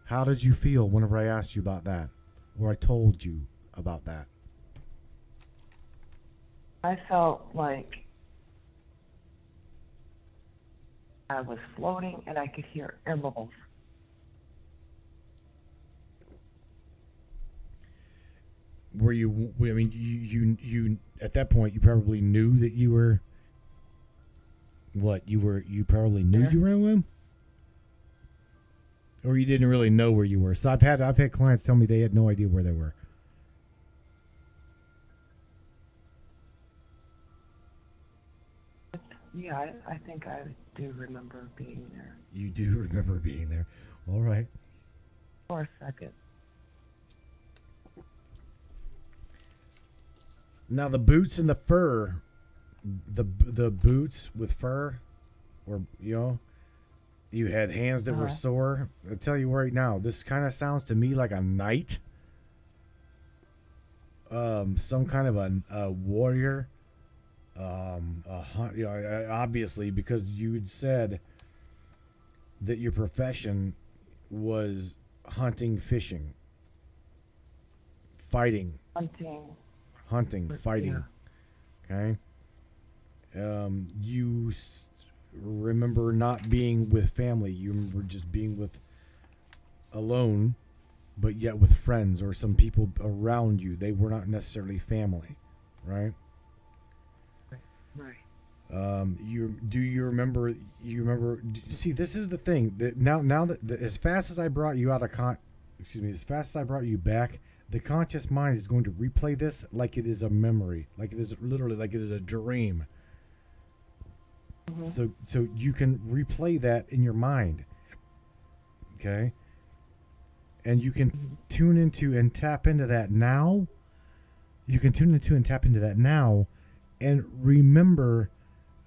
How did you feel whenever I asked you about that, or I told you about that? I felt like I was floating and I could hear air bubbles. Were you? I mean, you at that point you probably knew that you were. What you were? You probably knew you were in a womb, or you didn't really know where you were. So I've had clients tell me they had no idea where they were. Yeah, I think I do remember being there You do remember being there. All right. for a second. Now the boots and the fur, the boots with fur, or you had hands that were sore. I'll tell you right now, this kind of sounds to me like a knight, some kind of a warrior, a hunt. Obviously, because you had said that your profession was hunting, fishing, fighting. Hunting, fighting. Yeah. Okay. You remember not being with family. You remember just being alone, but yet with friends or some people around you. They were not necessarily family, right? Right. You remember? See, this is the thing that now that as fast as I brought you as fast as I brought you back. The conscious mind is going to replay this like it is a memory, like it is literally like it is a dream. So you can replay that in your mind, okay? And you can tune into and tap into that now. You can tune into and tap into that now, and remember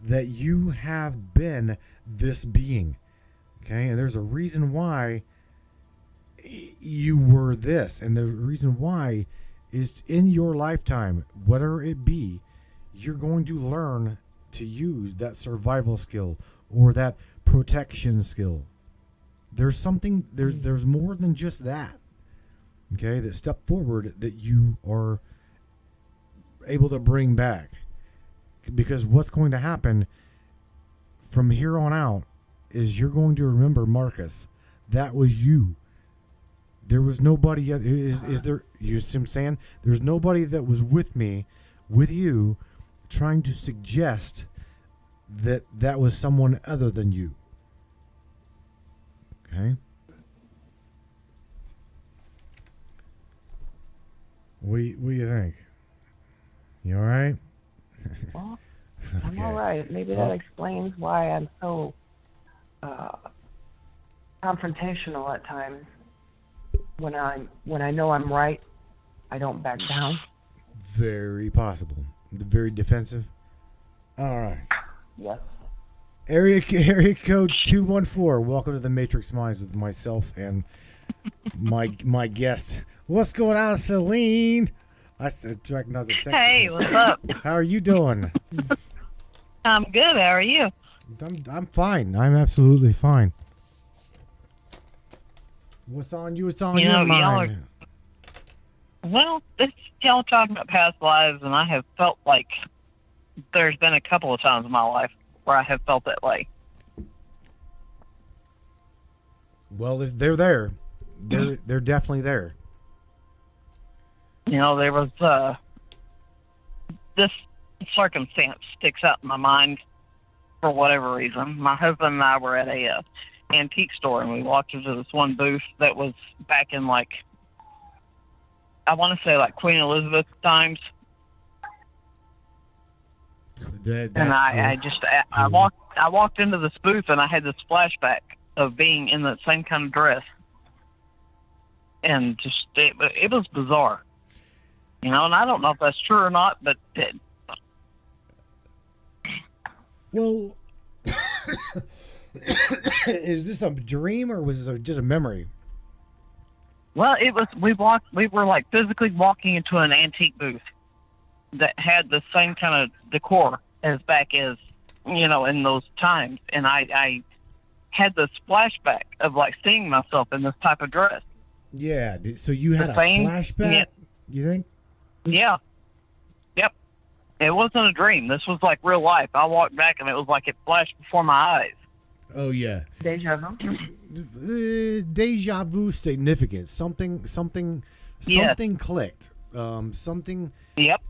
that you have been this being, okay? And there's a reason why you were this, and the reason why is in your lifetime, whatever it be, you're going to learn to use that survival skill or that protection skill. There's something, there's more than just that, okay, that step forward that you are able to bring back, because what's going to happen from here on out is you're going to remember Marcus. That was you. There was nobody yet. Is there? You see what I'm saying? There's nobody that was with me, with you, trying to suggest that was someone other than you. Okay. What do you think? You all right? Well, I'm Okay. all right. Maybe Well- that explains why I'm so confrontational at times. When I know I'm right, I don't back down. Very possible. Very defensive. All right. Yes. Area code 214. Welcome to the Matrix Minds with myself and my guest. What's going on, Celine? I recognize a text. Hey, what's up? How are you doing? I'm good. How are you? I'm fine. I'm absolutely fine. What's on you? What's on You your know, y'all mind? Well, y'all talking about past lives, and I have felt like there's been a couple of times in my life where I have felt that way. Well, they're there. They're definitely there. You know, there was this circumstance sticks out in my mind for whatever reason. My husband and I were at a antique store, and we walked into this one booth that was back in, like, I want to say like Queen Elizabeth times. And I walked into this booth, and I had this flashback of being in that same kind of dress, and just it was bizarre, you know. And I don't know if that's true or not, but Well, is this a dream or was this just a memory? well, it was. We were like physically walking into an antique booth that had the same kind of decor as back as, you know, in those times, and I had this flashback of like seeing myself in this type of dress. Yeah. So you had a same- flashback? yeah. You think? Yeah. Yep. It wasn't a dream. This was like real life. I walked back, and it was like it flashed before my eyes. Oh yeah. Deja vu. Deja vu significant. Something Yes. clicked. Something Yep.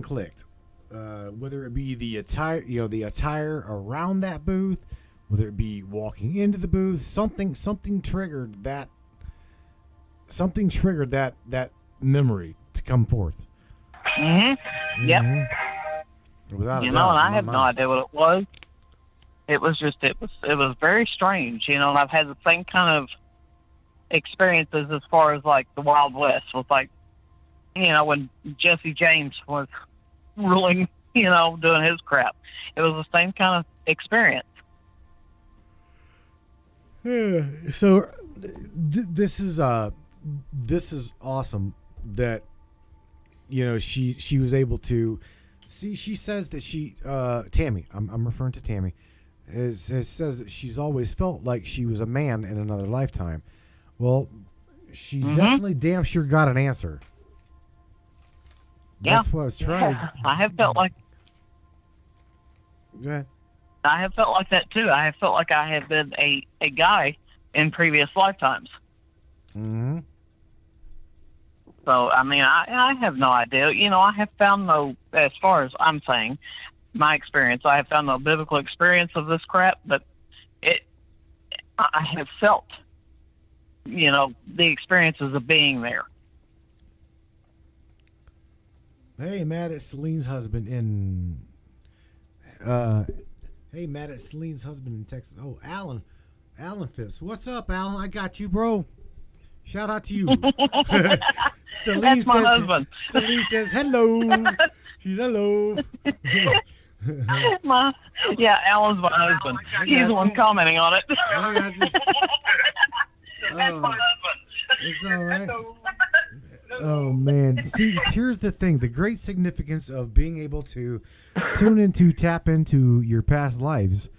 clicked. Whether it be the attire around that booth, whether it be walking into the booth, something triggered that memory to come forth. Mm-hmm. Yep. Without a You doubt, know, and I in my have no mind. idea what it was. It was just, it was very strange, you know, and I've had the same kind of experiences as far as like the Wild West with, like, you know, when Jesse James was ruling, you know, doing his crap. It was the same kind of experience. So this is awesome that, you know, she was able to see. She says that she Tammy, I'm referring to Tammy, says that she's always felt like she was a man in another lifetime. Well, she definitely damn sure got an answer. Yeah. That's what I was trying to. I have felt like Go ahead. I have felt like that too. I have felt like I have been a guy in previous lifetimes. Mm-hmm. So, I mean, I have no idea. You know, I have found no, as far as I'm saying, my experience, I have found no biblical experience of this crap, but I have felt, you know, the experiences of being there. Hey, mad at Celine's husband in. Hey, mad at Celine's husband in Texas. Oh, Alan Phipps. What's up, Alan? I got you, bro. Shout out to you. Celine That's my says, husband. Celine says hello. She's hello. Alan's my husband. I He's the got one you. commenting on it. I got you. That's my husband. It's all right. Oh man! See, here's the thing: the great significance of being able to tap into your past lives,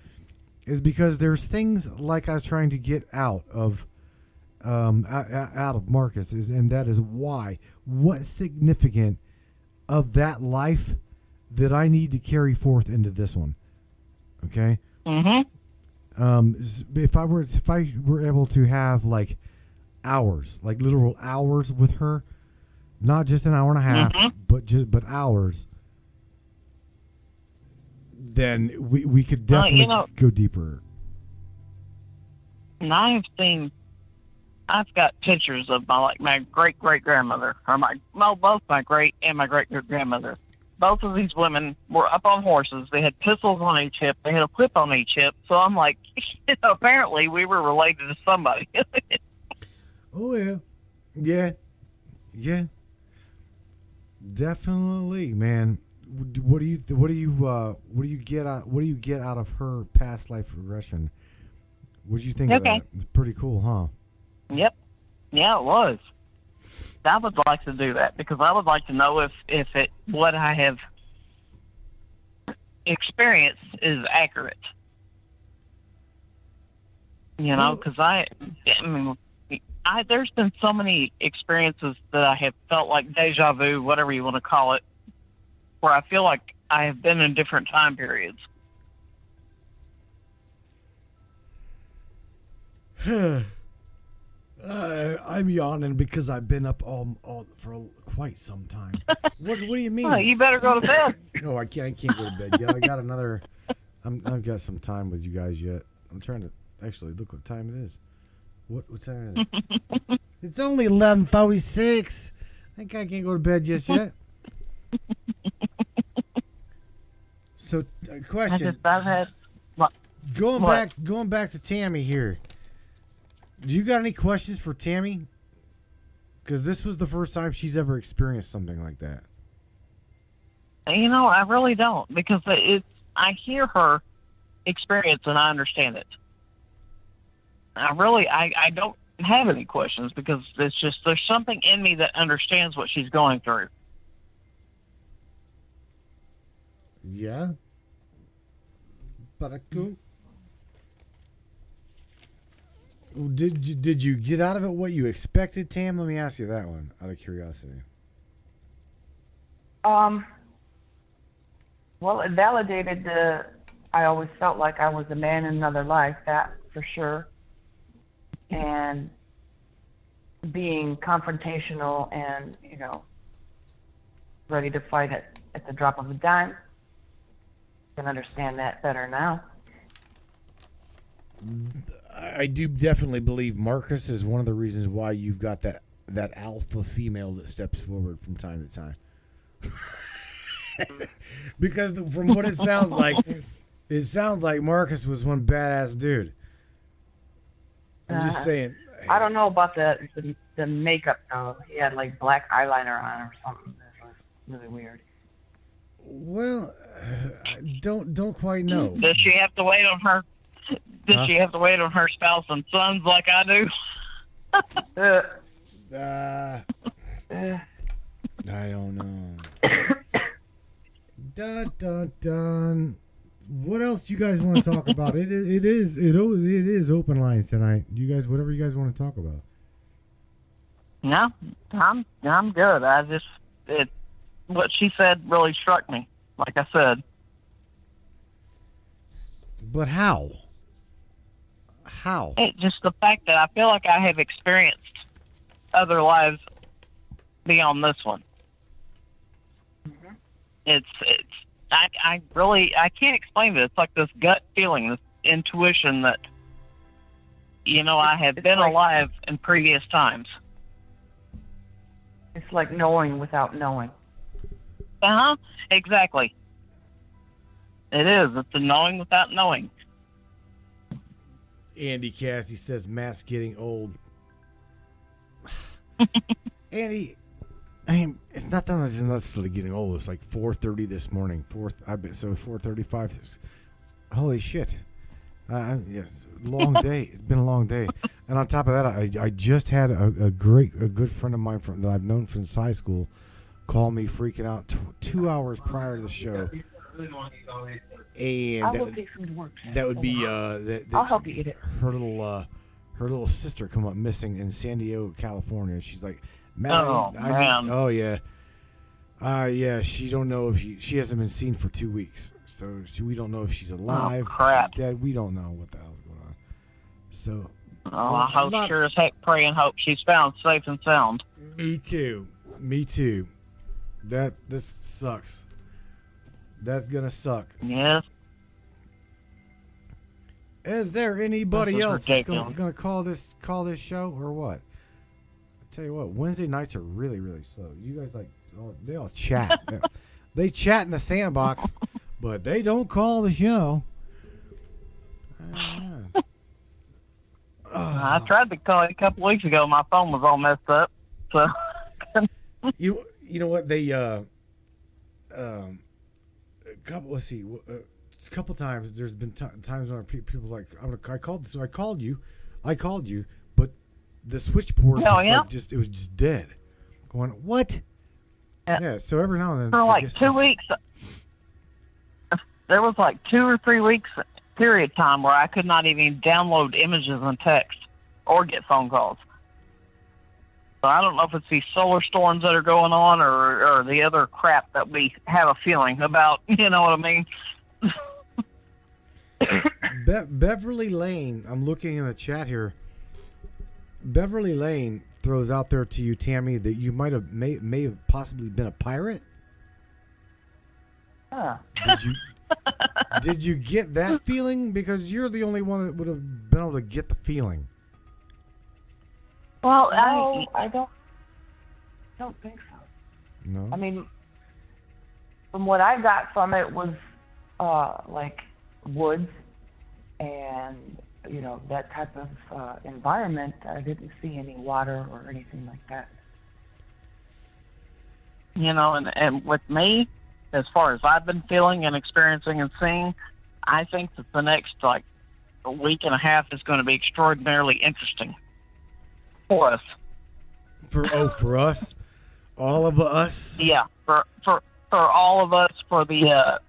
is because there's things like I was trying to get out of Marcus, and that is what's significant of that life that I need to carry forth into this one. Okay. Mm-hmm. If I were able to have like hours, like literal hours with her, not just an hour and a half, but hours, then we could definitely go deeper. And I've got pictures of my great grandmother, or both my great and my great grandmother. Both of these women were up on horses. They had pistols on each hip. They had a whip on each hip. So I'm like, apparently we were related to somebody. Oh yeah. Definitely, man. What do you get out of her past life regression? What do you think of that? It's pretty cool, huh? Yep. Yeah, it was. I would like to do that because I would like to know if what I have experienced is accurate. You know, because I mean, there's been so many experiences that I have felt like deja vu, whatever you want to call it, where I feel like I have been in different time periods. I'm yawning because I've been up all for quite some time. What do you mean? Oh, you better go to bed. No, I can't go to bed yet. I got another. I've got some time with you guys yet. I'm trying to actually look what time it is. What time is it? It's only 11:46. I think I can't go to bed just yet. So, question. I've had. Going back to Tammy here. Do you got any questions for Tammy? Because this was the first time she's ever experienced something like that. You know, I really don't, because I hear her experience and I understand it. I don't have any questions because it's just there's something in me that understands what she's going through. Yeah. But Did you get out of it what you expected, Tam? Let me ask you that one out of curiosity. Well, it validated I always felt like I was a man in another life, that for sure. And being confrontational and, ready to fight at the drop of a dime. I can understand that better now. I do definitely believe Marcus is one of the reasons why you've got that alpha female that steps forward from time to time. Because from what it sounds like Marcus was one badass dude. I'm just saying. I don't know about the makeup though. He had like black eyeliner on or something. That was really weird. Well, I don't quite know. Does she have to wait on her? Does she have to wait on her spouse and sons like I do? I don't know. Dun dun dun. What else you guys want to talk about? It is open lines tonight. You guys, whatever you guys want to talk about. No, I'm good. What she said really struck me. Like I said. But how? How? Just the fact that I feel like I have experienced other lives beyond this one. Mm-hmm. I can't explain it. It's like this gut feeling, this intuition that, I have been alive in previous times. It's like knowing without knowing. Exactly. It is. It's a knowing without knowing. Andy Cassidy says Matt's getting old. Andy, it's not that I'm just necessarily getting old. It's like 4:30 this morning. 4:35. Holy shit! Yes, long day. It's been a long day. And on top of that, I just had a good friend of mine that I've known since high school call me freaking out 2 hours prior to the show. And I'll go take some work. That would be I'll help you get it. Her little sister come up missing in San Diego, California. She's like, Matt, oh yeah, she don't know if she hasn't been seen for 2 weeks, so we don't know if she's alive, she's dead. We don't know what the hell's going on. So, I hope sure as heck pray and hope she's found safe and sound. Me too. This sucks. That's gonna suck. Yes, Is there anybody This is else that's ridiculous. gonna call this show or what? I tell you what, Wednesday nights are really, really slow. You guys they all chat. They chat in the sandbox, but they don't call the show. I tried to call you a couple weeks ago. My phone was all messed up. So You know what they a couple times there's been times when people like I called you, but the switchboard was it was just dead. Going what? Yeah. So every now and then for like 2 weeks, there was like 2 or 3 weeks period time where I could not even download images and text or get phone calls. So I don't know if it's these solar storms that are going on or the other crap that we have a feeling about. You know what I mean? Beverly Lane, I'm looking in the chat here. Beverly Lane throws out there to you, Tammy, that you may have possibly been a pirate. Huh. Did you get that feeling? Because you're the only one that would have been able to get the feeling. Well, I don't think so. No. I mean, from what I got from it was like woods and that type of environment. I didn't see any water or anything like that. And with me, as far as I've been feeling and experiencing and seeing, I think that the next a week and a half is going to be extraordinarily interesting for us. For us, all of us. Yeah, for all of us, for the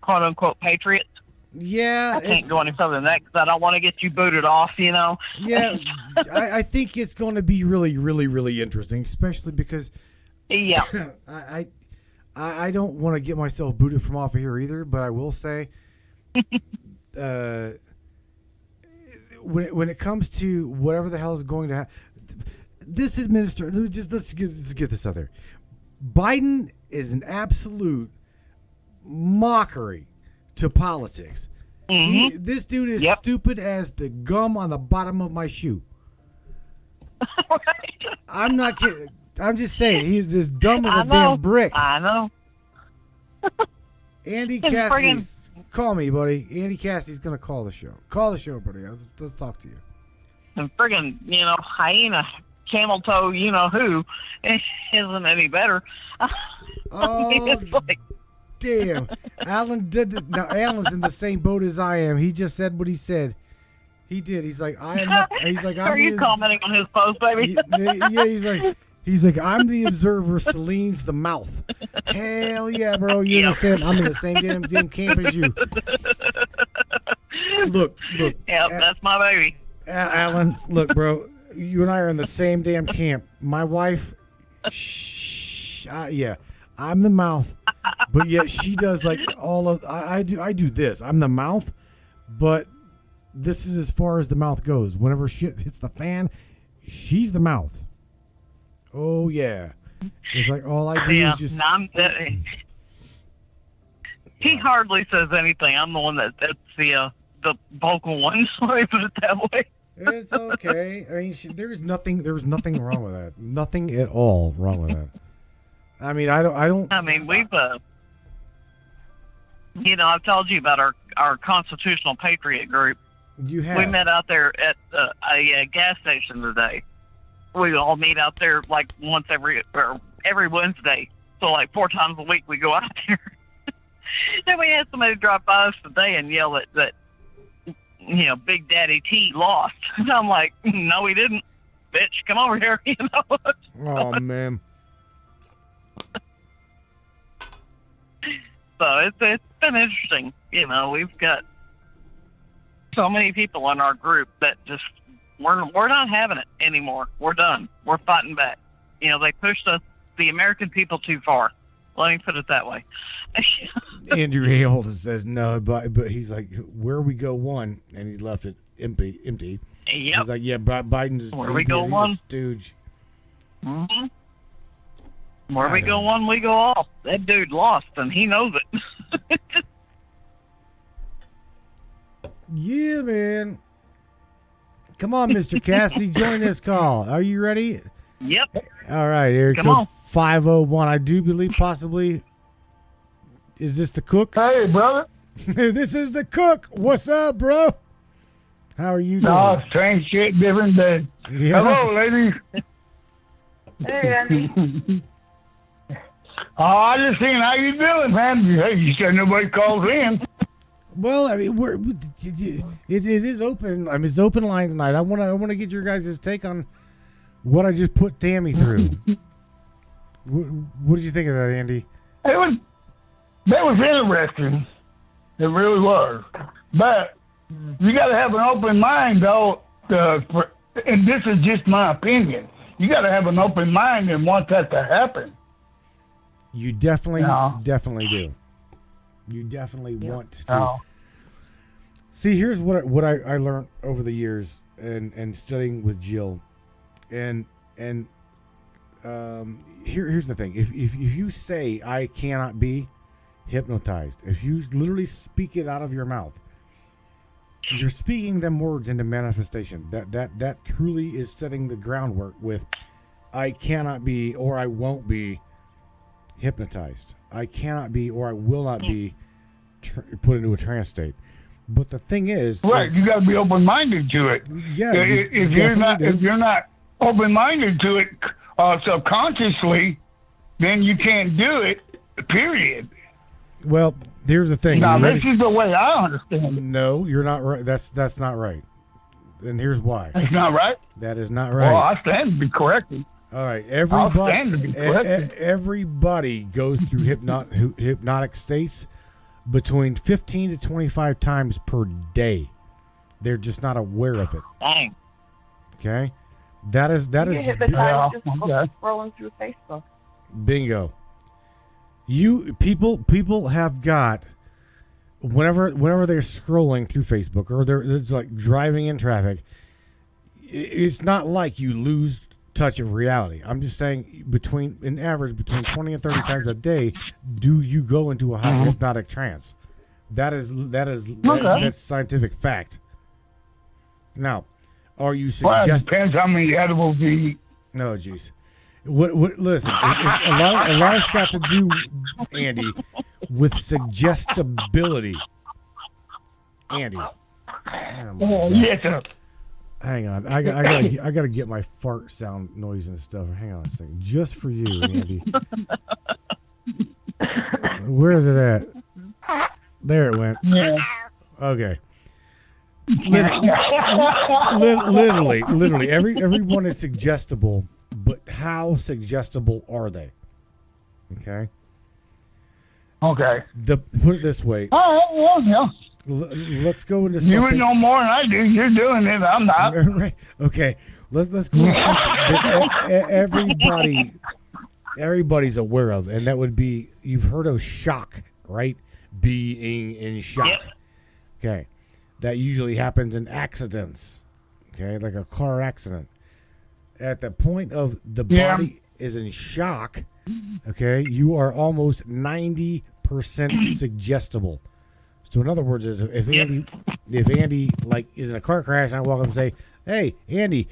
quote unquote patriots. Yeah, I can't go any further than that because I don't want to get you booted off. Yeah, I think it's going to be really, really, really interesting, especially because yeah, I don't want to get myself booted from off of here either. But I will say, when it comes to whatever the hell is going to happen, this administration, let's get this out there. Biden is an absolute mockery to politics. Mm-hmm. This dude is stupid as the gum on the bottom of my shoe. I'm not kidding. I'm just saying, he's as dumb as a damn brick. I know. Andy Cassidy's, call me, buddy. Andy Cassidy's gonna call the show. Call the show, buddy. Let's talk to you. And friggin', hyena, camel toe, who, isn't any better. Oh, it's like, damn. Alan did this. Now, Alan's in the same boat as I am. He just said what he said. He did. He's like, I am not. He's like, are you commenting on his post, baby? Yeah, he's like, I'm the observer. Celine's the mouth. Hell yeah, bro. I'm in the same damn camp as you. Look. Yep, that's my baby. Alan, look, bro. You and I are in the same damn camp. My wife, I'm the mouth, but yet she does like all of. I do this. I'm the mouth, but this is as far as the mouth goes. Whenever shit hits the fan, she's the mouth. Oh yeah, it's like all I do is just. He hardly says anything. I'm the one that's the vocal one. So let me put it that way. It's okay. I mean, there's nothing wrong with that. Nothing at all wrong with that. I mean, I don't. I mean, we've I've told you about our constitutional patriot group. You have. We met out there at a gas station today. We all meet out there like every Wednesday. So like 4 times a week we go out there. Then we had somebody drop by us today and yell that Big Daddy T lost. And I'm like, no, he didn't. Bitch, come over here. Oh man. So it's been interesting. We've got so many people in our group that just we're not having it anymore. We're done. We're fighting back. They pushed the American people too far. Let me put it that way. Andrew Hale says no, but he's like, where we go one, and he left it empty. Yep. He's like, yeah, Biden's where we go one, a stooge. Mm-hmm. Where we go one, we go all. That dude lost, and he knows it. Yeah, man. Come on, Mr. Cassidy, join this call. Are you ready? Yep. All right, area Come code on. 501. I do believe possibly. Is this the cook? Hey, brother. This is the cook. What's up, bro? How are you doing? No, strange shit, different day. Yeah. Hello, ladies. Hey, Andy. I just seen how you doing, man. Hey, you said nobody calls in. Well, I mean, it is open. I mean, it's open line tonight. I want to get your guys' take on what I just put Tammy through. What did you think of that, Andy? That was interesting. It really was. But you got to have an open mind, though. And this is just my opinion. You got to have an open mind and want that to happen. You definitely No. do. You definitely want to. No. See, here's what I learned over the years and studying with Jill, and here's the thing: if you say I cannot be hypnotized, if you literally speak it out of your mouth, you're speaking them words into manifestation. That truly is setting the groundwork with I cannot be or I won't be hypnotized. I cannot be or I will not be put into a trance state. But the thing is, Right, you got to be open-minded to it. yeah, If you're not open-minded to it subconsciously, then you can't do it. Period. well, here's the thing. Now, You ready? this is the way I understand it. No, you're not right. That's not right. And here's why. It's not right. That is not Well, right. I stand to be corrected. All right, I'll stand to be corrected. everybody goes through hypnotic states between 15 to 25 times per day. They're just not aware of it. Dang. Okay, that is You get hypnotized Yeah, just okay. scrolling through Facebook. bingo. You people have got whenever they're scrolling through Facebook or it's like driving in traffic. It's not like you lose touch of reality. I'm just saying between 20 and 30 times a day, do you go into a high hypnotic trance? That's scientific fact. Now, are you Well, it suggesting? depends how many edibles you eat. No, jeez. What? Listen, a lot has got to do, Andy, with suggestibility. Andy, oh my God. Yes, sir. Hang on. I gotta get my fart sound noise and stuff. Hang on a second, just for you, Andy. Where is it at? There it went. Yeah. Okay. Literally, everyone is suggestible, but how suggestible are they? Okay. Okay. Put it this way. All right, well, yeah. Let's go into You would something. know more than I do. You're doing it. I'm not. Right. Okay. Let's go into something that everybody's aware of, and that would be you've heard of shock, right? Being in shock. Yep. Okay. That usually happens in accidents. Okay, like a car accident. At the point of the body is in shock, okay, you are almost 90% suggestible. So in other words, is if Andy like is in a car crash and I walk up and say, "Hey, Andy,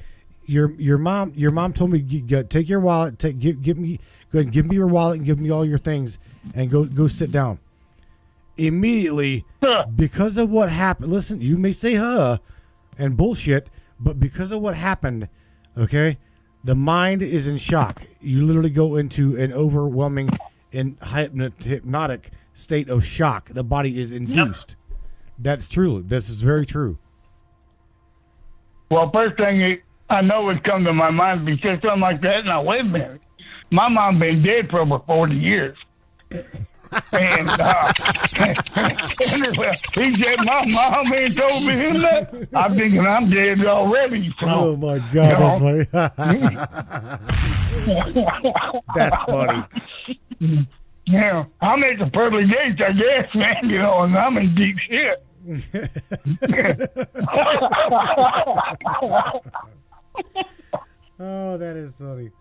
your mom told me take your wallet, give me your wallet and give me all your things and go sit down." Immediately, because of what happened, listen, you may say and bullshit, but because of what happened, okay, the mind is in shock. You literally go into an overwhelming and hypnotic state of shock. The body is induced. That's true. This is very true. Well, first thing I know would come to my mind if you said something like that. Now, wait a minute. My mom been dead for over 40 years. And anyway, he said, my mom ain't told me that. I'm thinking I'm dead already. So, Oh, my God. That's funny. That's funny. Yeah, I'm at the pearly gates, I guess, man, and I'm in deep shit. Oh, that is funny.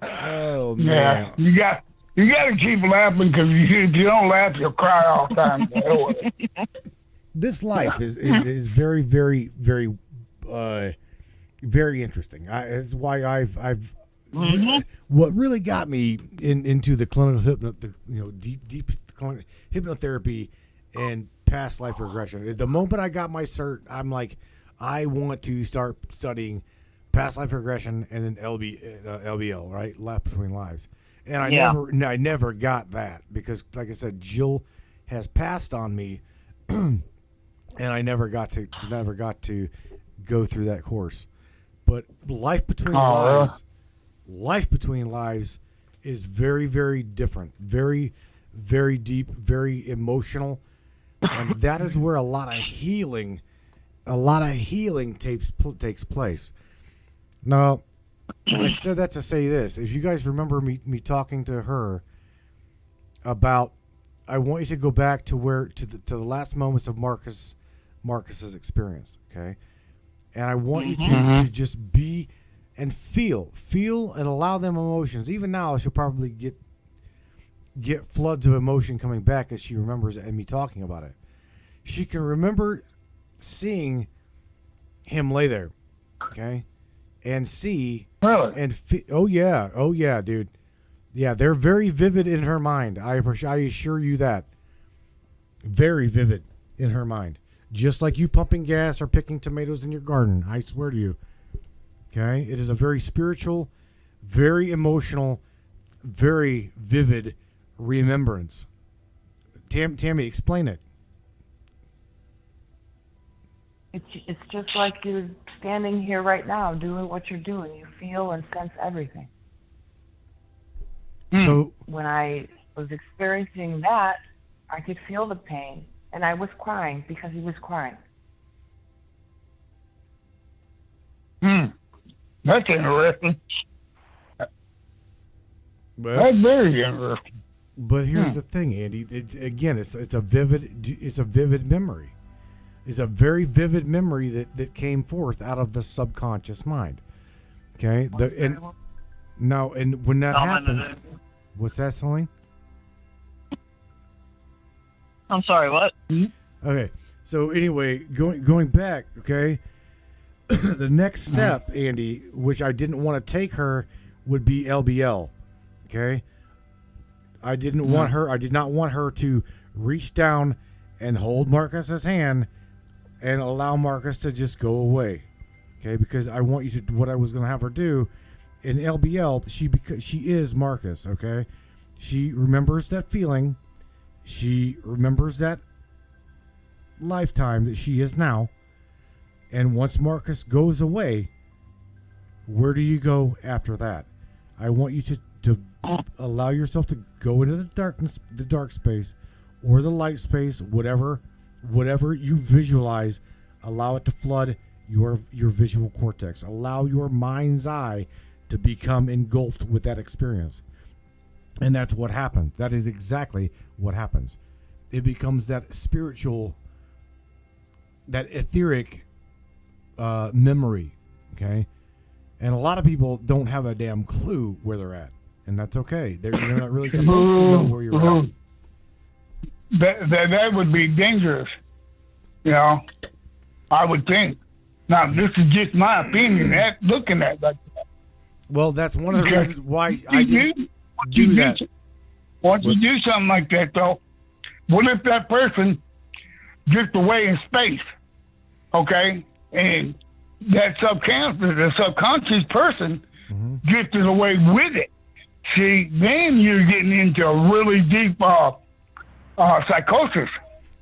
Oh, man. Yeah, you got to keep laughing because if you don't laugh, you'll cry all the time. this life is very, very, very, very interesting. It's why I've what really got me into the clinical deep hypnotherapy and past life regression. The moment I got my cert, I'm like, I want to start studying past life regression and then LBL, right? Life Between Lives. And I never got that because, like I said, Jill has passed on me, and I never got to go through that course. But Life Between Lives is very, very different, very, very deep, very emotional, and that is where a lot of healing takes place. Now, I said that to say this. If you guys remember me talking to her about, I want you to go back to the last moments of Marcus's experience, okay? And I want you to just be and feel and allow them emotions. Even now, she'll probably get floods of emotion coming back as she remembers it and me talking about it. She can remember seeing him lay there, okay? And see, really? And oh yeah, dude, yeah, they're very vivid in her mind. I assure you that, very vivid in her mind, just like you pumping gas or picking tomatoes in your garden. I swear to you. Okay, it is a very spiritual, very emotional, very vivid remembrance. Tammy, explain it. It's just like you're standing here right now doing what you're doing. You feel and sense everything. So when I was experiencing that, I could feel the pain, and I was crying because he was crying. That's interesting. That's very interesting. But here's the thing, Andy. It's a vivid memory. It's a very vivid memory that came forth out of the subconscious mind. Okay, and when that happened, what's that, Celine? I'm sorry, what? Okay, so anyway, going back, okay, the next step, Andy, which I didn't want to take her, would be LBL. Okay, I did not want her to reach down and hold Marcus's hand and allow Marcus to just go away. Okay, because I want you to, what I was going to have her do in LBL, because she is Marcus, okay? She remembers that feeling. She remembers that lifetime that she is now. And once Marcus goes away, where do you go after that? I want you to allow yourself to go into the darkness, the dark space, or the light space, whatever you visualize. Allow it to flood your visual cortex. Allow your mind's eye to become engulfed with that experience. And that's what happens. That is exactly what happens. It becomes that spiritual, that etheric memory, okay? And a lot of people don't have a damn clue where they're at, and that's okay. They're not really supposed to know where you're at. That would be dangerous, I would think. Now, this is just my opinion, looking at like that. Well, that's one of the reasons why I didn't do that. Once you do something like that, though, what if that person drifts away in space, okay? And that subconscious person drifted away with it. See, then you're getting into a really deep psychosis.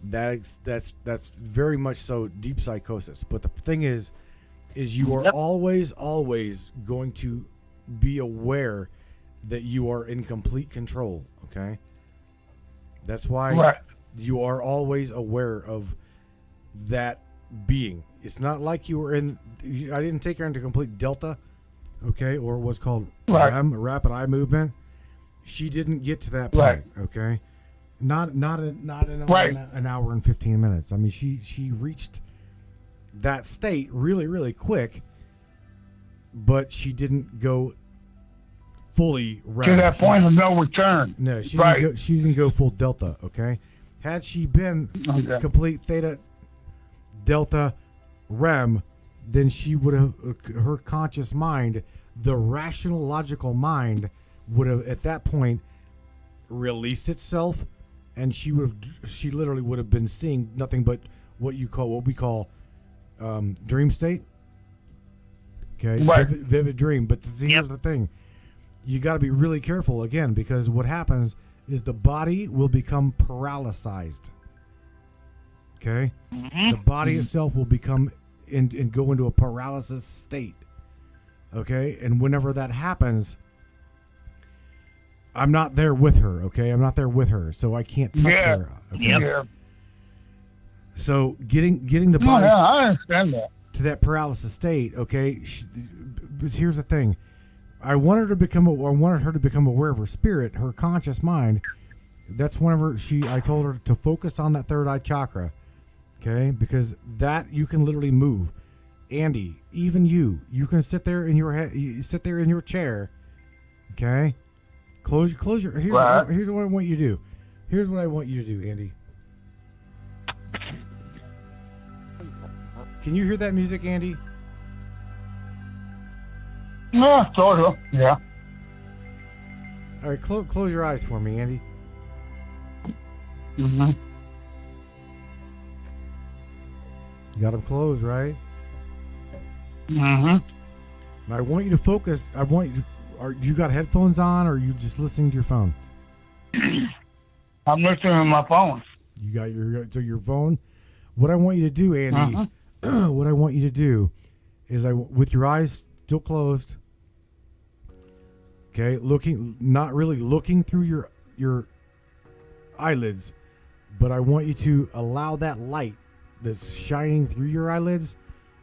That's very much so deep psychosis. But the thing is you are always going to be aware that you are in complete control. Okay, that's why you are always aware of that being. It's not like you were in. I didn't take her into complete delta, okay, or what's called rapid eye movement. She didn't get to that point, okay. Not in an hour and 15 minutes. I mean, she reached that state really, really quick, but she didn't go fully rapid. To that point of no return. No, she didn't go full delta, okay. Had she been complete theta delta REM, then she would have, her conscious mind, the rational logical mind, would have at that point released itself, and she literally would have been seeing nothing but what we call dream state. Okay, right. vivid dream. But here's the thing: you got to be really careful again, because what happens is the body will become paralyzed. Okay, the body itself will become and go into a paralysis state. Okay, and whenever that happens, I'm not there with her. Okay, I'm not there with her, so I can't touch her. Okay? Yeah. So getting the body I understand that. to that paralysis state. Okay, here's the thing: I wanted her to become aware of her spirit, her conscious mind. That's whenever I told her to focus on that third eye chakra. Okay, because that you can literally move. Andy, even you can sit there in your head. You sit there in your chair. Okay, close your. Here's what I want you to do. Here's what I want you to do, Andy. Can you hear that music, Andy? No, sort of. Yeah. All right, close your eyes for me, Andy. Mm-hmm. You got them closed, right? Mm-hmm. Now I want you to focus. You got headphones on, or are you just listening to your phone? I'm listening to my phone. You got your phone. What I want you to do, Andy, what I want you to do is with your eyes still closed. Okay, not really looking through your eyelids, but I want you to allow that light that's shining through your eyelids,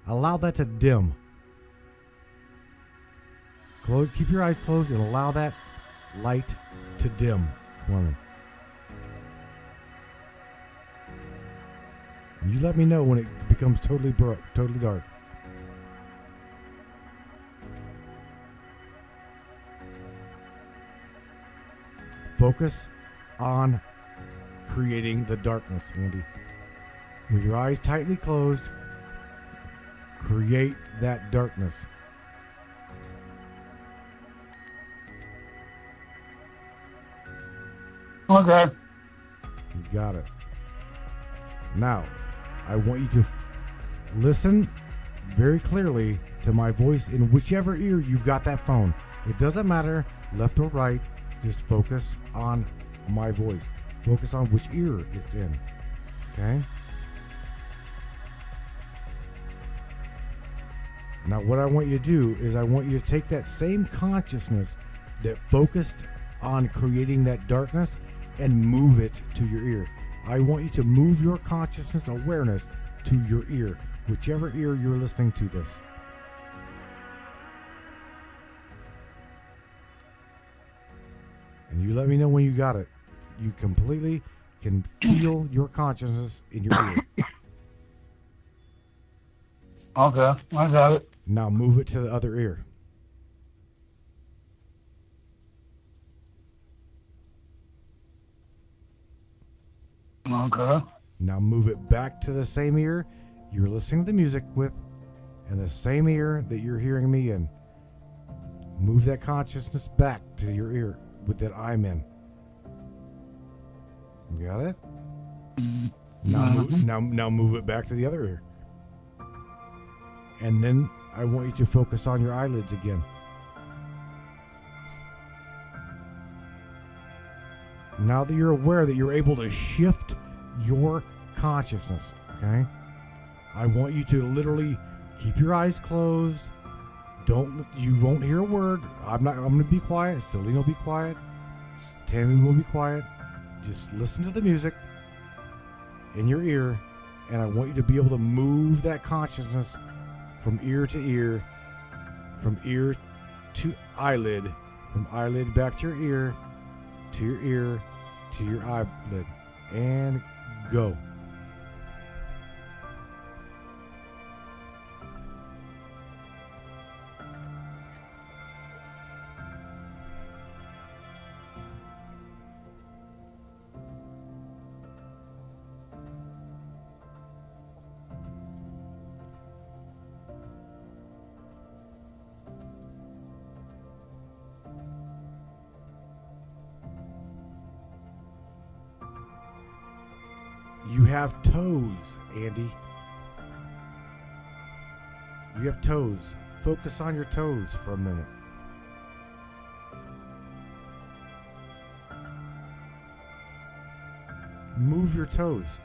allow that to dim. Keep your eyes closed and allow that light to dim for me. And you let me know when it becomes totally dark. Focus on creating the darkness, Andy. With your eyes tightly closed, create that darkness. Okay. You got it. Now, I want you to listen very clearly to my voice in whichever ear you've got that phone. It doesn't matter, left or right. Just focus on my voice. Focus on which ear it's in. Okay? Now, what I want you to do is I want you to take that same consciousness that focused on creating that darkness and move it to your ear. I want you to move your consciousness awareness to your ear, whichever ear you're listening to this. And you let me know when you got it. You completely can feel your consciousness in your ear. Okay, I got it. Now move it to the other ear. Okay. Now move it back to the same ear you're listening to the music with, and the same ear that you're hearing me in. Move that consciousness back to your ear that I'm in. You got it? Now move it back to the other ear. And then I want you to focus on your eyelids again. Now that you're aware that you're able to shift your consciousness, okay? I want you to literally keep your eyes closed. You won't hear a word. I'm going to be quiet. Celine will be quiet. Tammy will be quiet. Just listen to the music in your ear, and I want you to be able to move that consciousness from ear to ear, from ear to eyelid, from eyelid back to your ear, to your ear, to your eyelid, and go. You have toes, Andy. You have toes. Focus on your toes for a minute. Move your toes.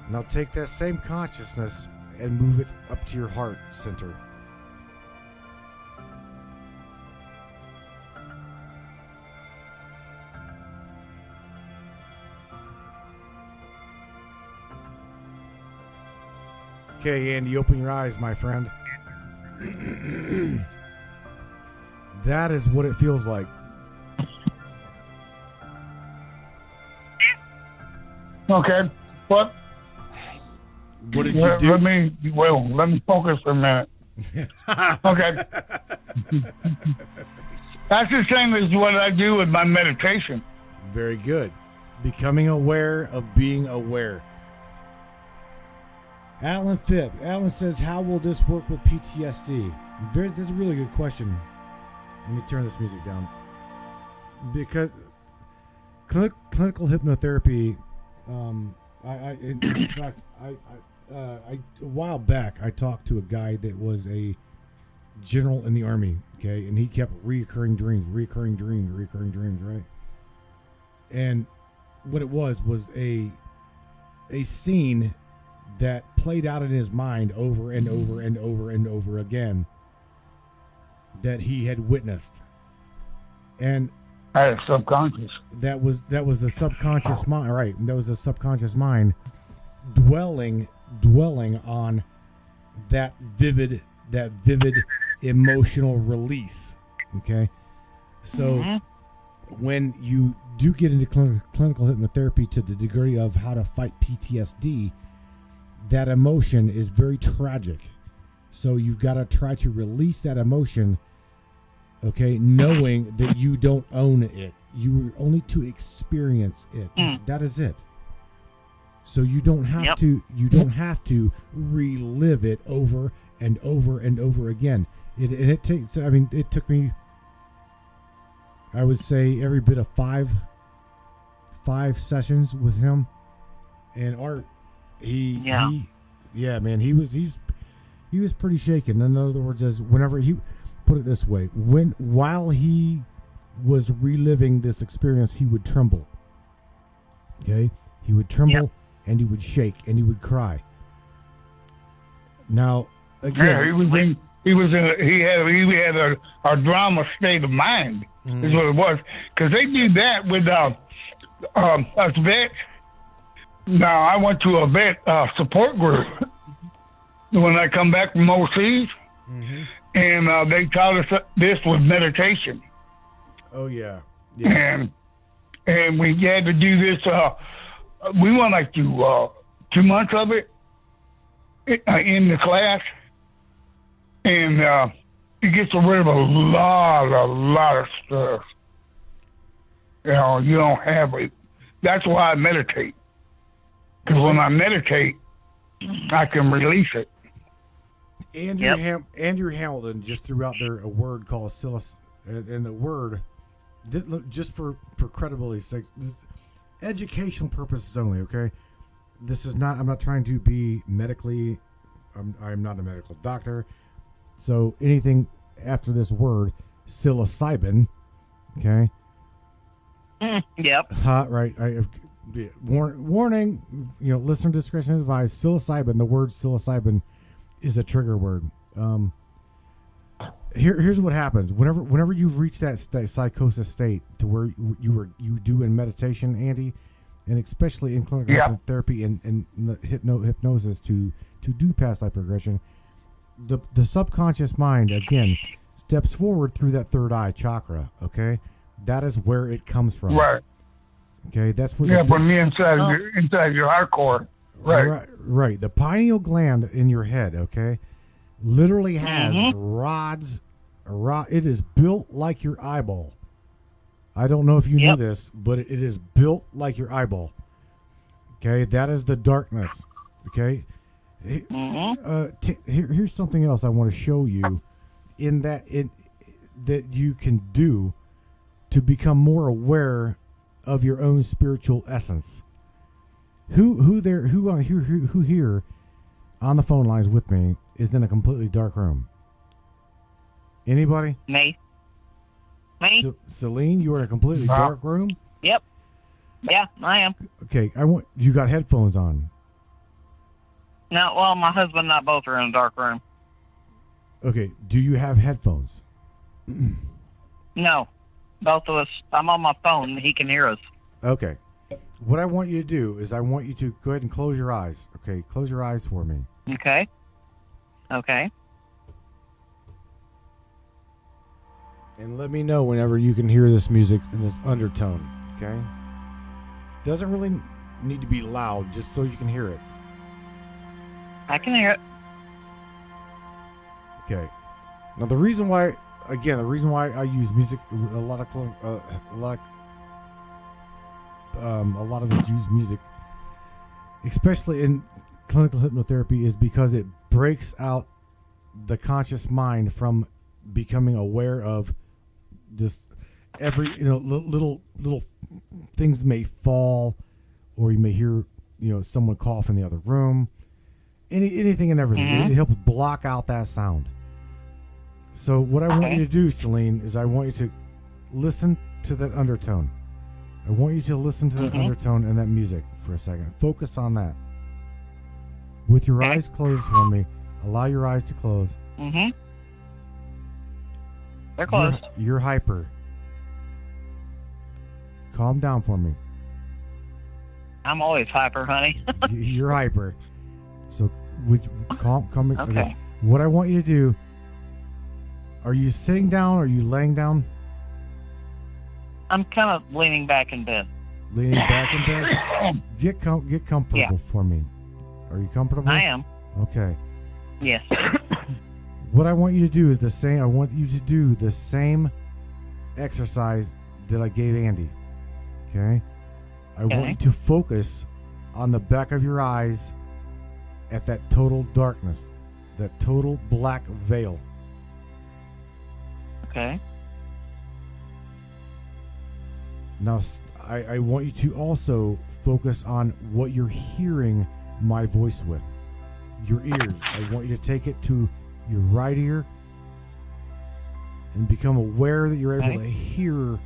Now take that same consciousness and move it up to your heart center. Okay, Andy, open your eyes, my friend. That is what it feels like. Okay. What did you do? Let me focus for a minute. Okay. That's the same as what I do with my meditation. Very good. Becoming aware of being aware. Alan Phipp. Alan says, how will this work with PTSD? That's a really good question. Let me turn this music down. Because clinical hypnotherapy, in fact, a while back, I talked to a guy that was a general in the Army, okay? And he kept reoccurring dreams, right? And what it was a scene that played out in his mind over and over and over and over again that he had witnessed. And subconscious. That was the subconscious mind, right? That was the subconscious mind dwelling on that vivid emotional release. Okay, so when you do get into clinical hypnotherapy to the degree of how to fight PTSD, that emotion is very tragic. So you've got to try to release that emotion, okay, knowing that you don't own it. You are only to experience it. That is it. So you don't have to relive it over and over and over again. It took me, I would say, every bit of five sessions with him. And Art, he was pretty shaken. In other words, as whenever he put it this way, while he was reliving this experience, he would tremble. Okay, he would tremble and he would shake and he would cry. Now again, he had a drama state of mind. Is what it was, because they do that with us vets. Now I went to a vet support group when I come back from overseas, and they taught us this with meditation. Oh yeah. And we had to do this. We went like to 2 months of it in the class, and it gets rid of a lot of stuff. You know, you don't have it. That's why I meditate. Because when I meditate, I can release it. Andrew Hamilton just threw out there a word called and the word, just for credibility's sake, educational purposes only, okay? This is not, I'm not trying to be medically, I'm not a medical doctor, so anything after this word, psilocybin, okay? Yep. Right. Warning, listener discretion advised. Psilocybin, the word psilocybin is a trigger word. Here's what happens whenever you reach that psychosis state to where you do in meditation, Andy, and especially in clinical therapy and hypnosis to do past life regression, the subconscious mind again steps forward through that third eye chakra. Okay, that is where it comes from. Right. Okay, that's where. From the inside your heart core. Right. The pineal gland in your head, okay, literally has rods. It is built like your eyeball. I don't know if you knew this, but it is built like your eyeball. Okay, that is the darkness. Okay, here's something else I want to show you. That you can do to become more aware of your own spiritual essence. Who here on the phone lines with me is in a completely dark room? Anybody? Me. Celine, you are in a completely dark room? Yep. Yeah, I am. Okay, you got headphones on. No, well, my husband and I both are in a dark room. Okay, do you have headphones? No, both of us. I'm on my phone. He can hear us. Okay. What I want you to do is I want you to go ahead and close your eyes. Okay, close your eyes for me. Okay. Okay. And let me know whenever you can hear this music in this undertone, okay? Doesn't really need to be loud, just so you can hear it. I can hear it. Okay. Now the reason why I use music, a lot of us use music, especially in clinical hypnotherapy, is because it breaks out the conscious mind from becoming aware of just every, little things may fall, or you may hear, someone cough in the other room, anything and everything. Mm-hmm. It helps block out that sound. So what I want you to do, Celine, is I want you to listen to that undertone. I want you to listen to that undertone and that music for a second. Focus on that. With your eyes closed for me, allow your eyes to close. Mm-hmm. They're closed. You're hyper. Calm down for me. I'm always hyper, honey. You're hyper. So calm. Okay. What I want you to do, are you sitting down or are you laying down? I'm kind of leaning back in bed. Leaning back in bed? Get comfortable for me. Are you comfortable? I am. Okay. Yes. What I want you to do is the same. I want you to do the same exercise that I gave Andy. Okay? I want you to focus on the back of your eyes at that total darkness, that total black veil. Okay. Now, I want you to also focus on what you're hearing my voice with. Your ears. I want you to take it to your right ear and become aware that you're able to hear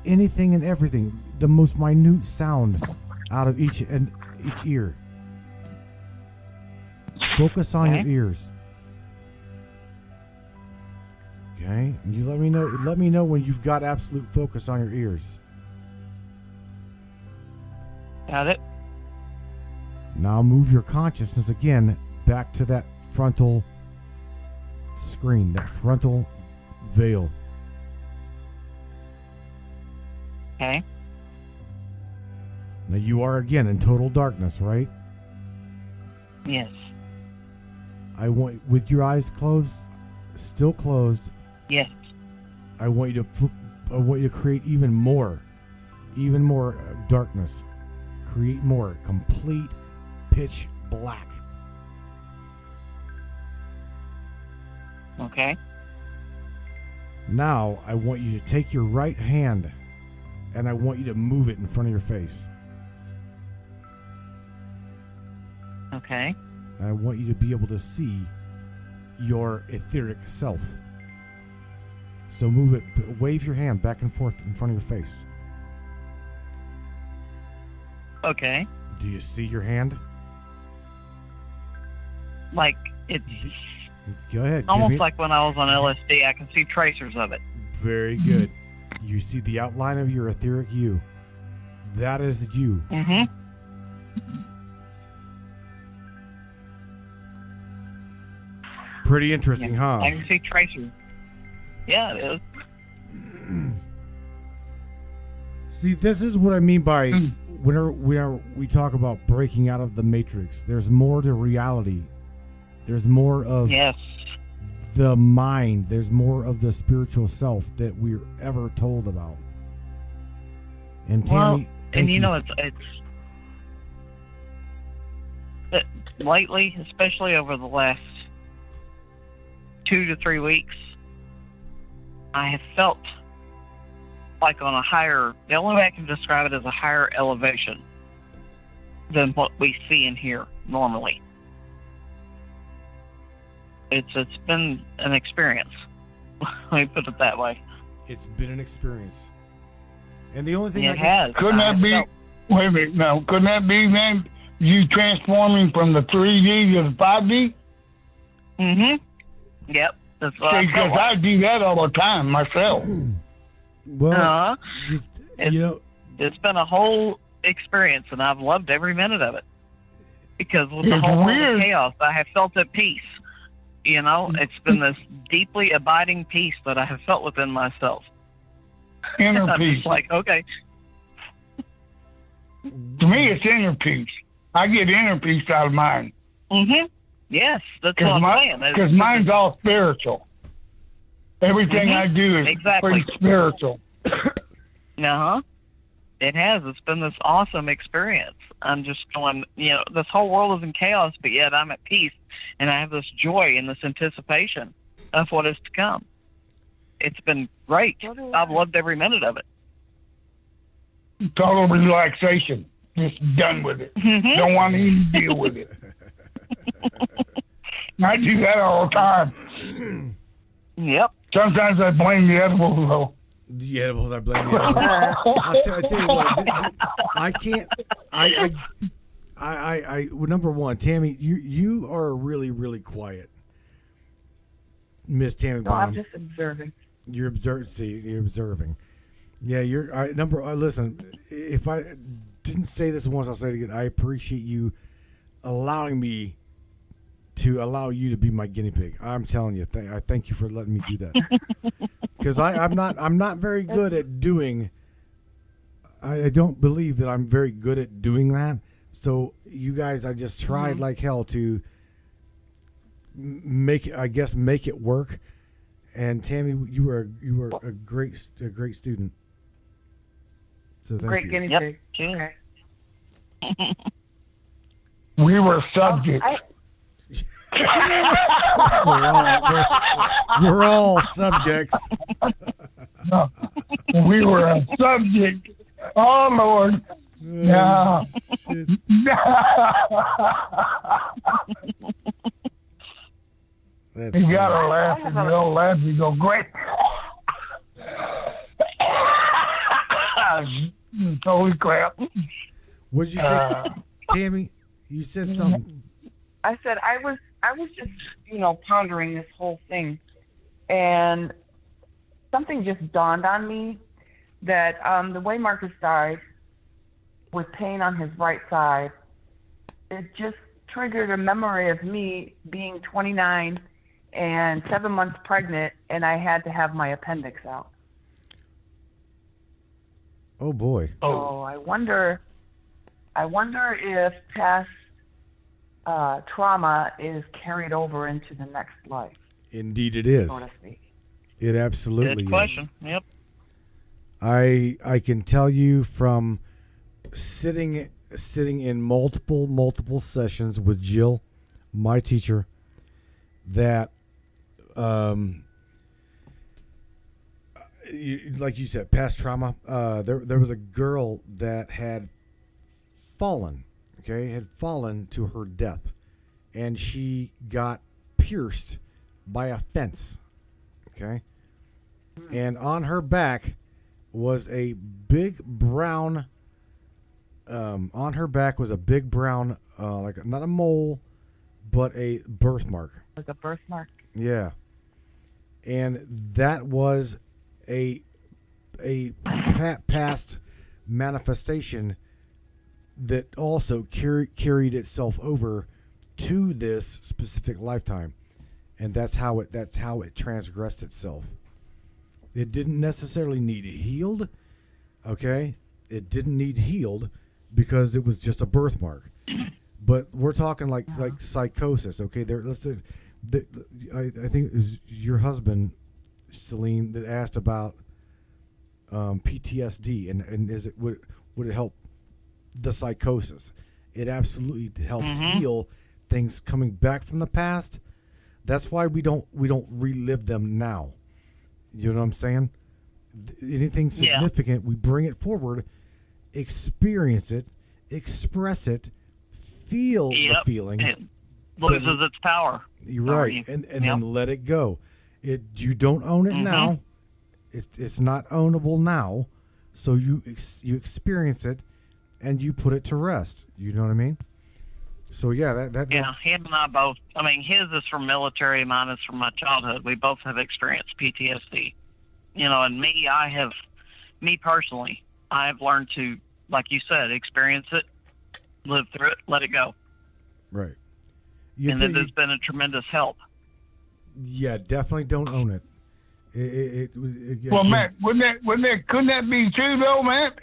anything and everything, the most minute sound out of each ear. Focus on your ears. Okay, and you let me know when you've got absolute focus on your ears. Got it. Now move your consciousness again back to that frontal screen, that frontal veil. Okay. Now you are again in total darkness, right? Yes. I want, with your eyes closed, still closed. Yes. I want you to create even more darkness. Create more complete pitch black. Okay. Now I want you to take your right hand and I want you to move it in front of your face. Okay. And I want you to be able to see your etheric self. So move it, wave your hand back and forth in front of your face. Okay. Do you see your hand? Like, it's Go ahead. almost like when I was on LSD. I can see tracers of it. Very good. You see the outline of your etheric you. That is the you. Mm-hmm. Pretty interesting, huh? I can see tracers. Yeah, it is. See, this is what I mean by whenever we talk about breaking out of the matrix. There's more to reality. There's more of the mind. There's more of the spiritual self that we're ever told about. And Tammy, it's lately, especially over the last 2 to 3 weeks, I have felt like on a higher, the only way I can describe it is a higher elevation than what we see in here normally. It's been an experience. Let me put it that way. It's been an experience. And the only thing It has. Couldn't that be? Wait a minute. No, couldn't that be then? You transforming from the 3D to the 5D? Mm-hmm. Yep. That's what I felt Because I like. do that all the time myself. Well, just, you know, It's been a whole experience, and I've loved every minute of it. Because with the It's whole world weird. of chaos, I have felt at peace. You know, it's been this deeply abiding peace that I have felt within myself. Inner I'm peace. just like, okay. To me, it's inner peace. I get inner peace out of mine. Mm-hmm. Yes, that's what I'm saying. Because mine's all spiritual. Everything I do is Exactly. pretty spiritual. Uh-huh. It has. It's been this awesome experience. I'm just going, you know, this whole world is in chaos, but yet I'm at peace, and I have this joy and this anticipation of what is to come. It's been great. So do I've I. loved every minute of it. Total relaxation. Just done with it. Mhm. Don't want to even deal with it. I do that all the time. Yep. Sometimes I blame the edibles, though. the edibles, I blame the edibles. I tell you what, I can't, well, number one, Tammy, you are really, really quiet. Miss Tammy No, I'm Bonham. just observing. You're observing. Yeah, listen, if I didn't say this once, I'll say it again. I appreciate you allowing me to allow you to be my guinea pig. I'm telling you, I thank you for letting me do that. Because I'm not very good at doing. I don't believe that I'm very good at doing that. So you guys, I just tried like hell to make it work. And Tammy, you were a great student. So thank Great you. guinea Yep. pig. Sure. Okay. We were subjects. We're all subjects. We were a subject. Oh, Lord. No. Shit. That's You got funny. to laugh. If you don't laugh, you go, great. Holy crap. What did you say, Tammy? You said something. I said I was just, pondering this whole thing, and something just dawned on me that the way Marcus died with pain on his right side, it just triggered a memory of me being 29 and 7 months pregnant, and I had to have my appendix out. Oh boy. So I wonder if past trauma is carried over into the next life, Indeed, it is. so to speak. It absolutely Good question. is. Yep. I can tell you from sitting in multiple sessions with Jill, my teacher, that like you said, past trauma. There was a girl that had fallen to her death, and she got pierced by a fence. Okay, and on her back was a big brown. On her back was a big brown, like not a mole, but a birthmark. Like a birthmark. Yeah, and that was a past manifestation that also carried itself over to this specific lifetime, and that's how it transgressed itself. It didn't necessarily need healed, okay? It didn't need healed because it was just a birthmark. But we're talking like psychosis, okay? I think it was your husband, Celine, that asked about PTSD and would it help the psychosis? It absolutely helps heal things coming back from the past. That's why we don't relive them now. You know what I'm saying? anything significant, we bring it forward, experience it, express it, feel the feeling. It loses its power. You're right, and then let it go. You don't own it now. It's not ownable now, so you experience it, and you put it to rest. You know what I mean? So that's him and I both. I mean, his is from military, mine is from my childhood. We both have experienced PTSD. And me personally, I've learned to, like you said, experience it, live through it, let it go. Right. And it has been a tremendous help. Yeah, definitely don't own it. Well, man, couldn't that be true though, man?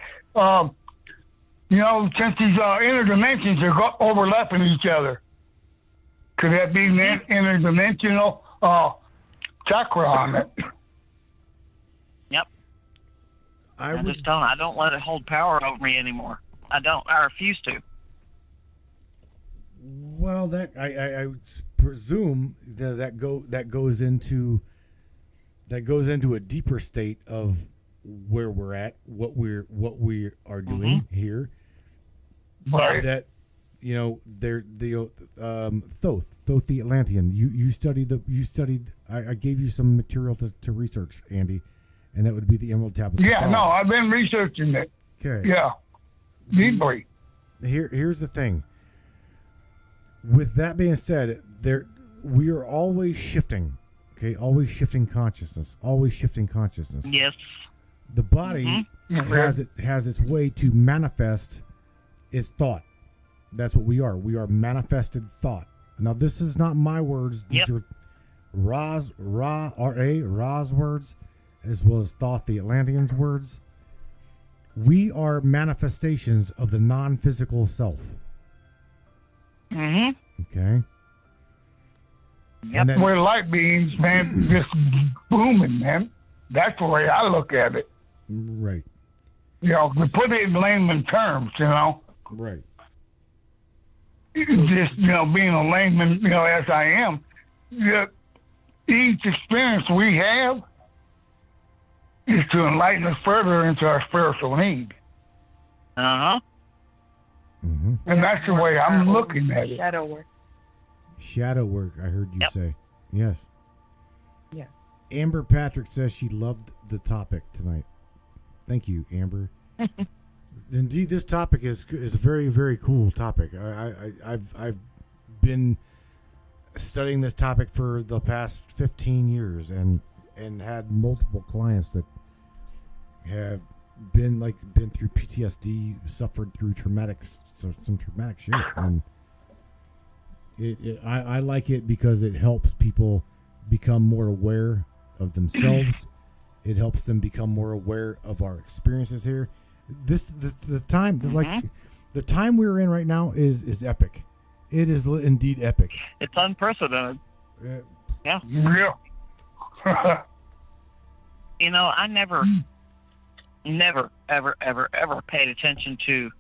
Since these inner dimensions are overlapping each other, could that be interdimensional chakra on it? Yep. I just don't. I don't let it hold power over me anymore. I don't. I refuse to. Well, I would presume that goes into a deeper state of where we're at, what we are doing here. Right. That they're Thoth the Atlantean. You studied. I gave you some material to research, Andy, and that would be the Emerald Tablets. Yeah, no, I've been researching it. Okay. Yeah, deeply. Here's the thing. With that being said, we are always shifting. Okay, always shifting consciousness. Always shifting consciousness. Yes. The body has its way to manifest its thought. That's what we are. We are manifested thought. Now, this is not my words. These are Ra's words, as well as Thoth the Atlantean's words. We are manifestations of the non-physical self. Okay. Yep. We're light beings, man, just booming, man. That's the way I look at it. Right. To put it in layman terms, Right. Just, being a layman, as I am, each experience we have is to enlighten us further into our spiritual need. Uh-huh. Mm-hmm. And that's the way I'm looking at it. Shadow work. Shadow work, I heard you say. Yes. Yeah. Amber Patrick says she loved the topic tonight. Thank you, Amber. Indeed, this topic is a very, very cool topic. I've been studying this topic for the past 15 years and had multiple clients that have been through PTSD, suffered through some traumatic shit, and I like it because it helps people become more aware of themselves. It helps them become more aware of our experiences here. The time the time we're in right now is epic. It is indeed epic. It's unprecedented. Yeah. Yeah. I never, ever paid attention to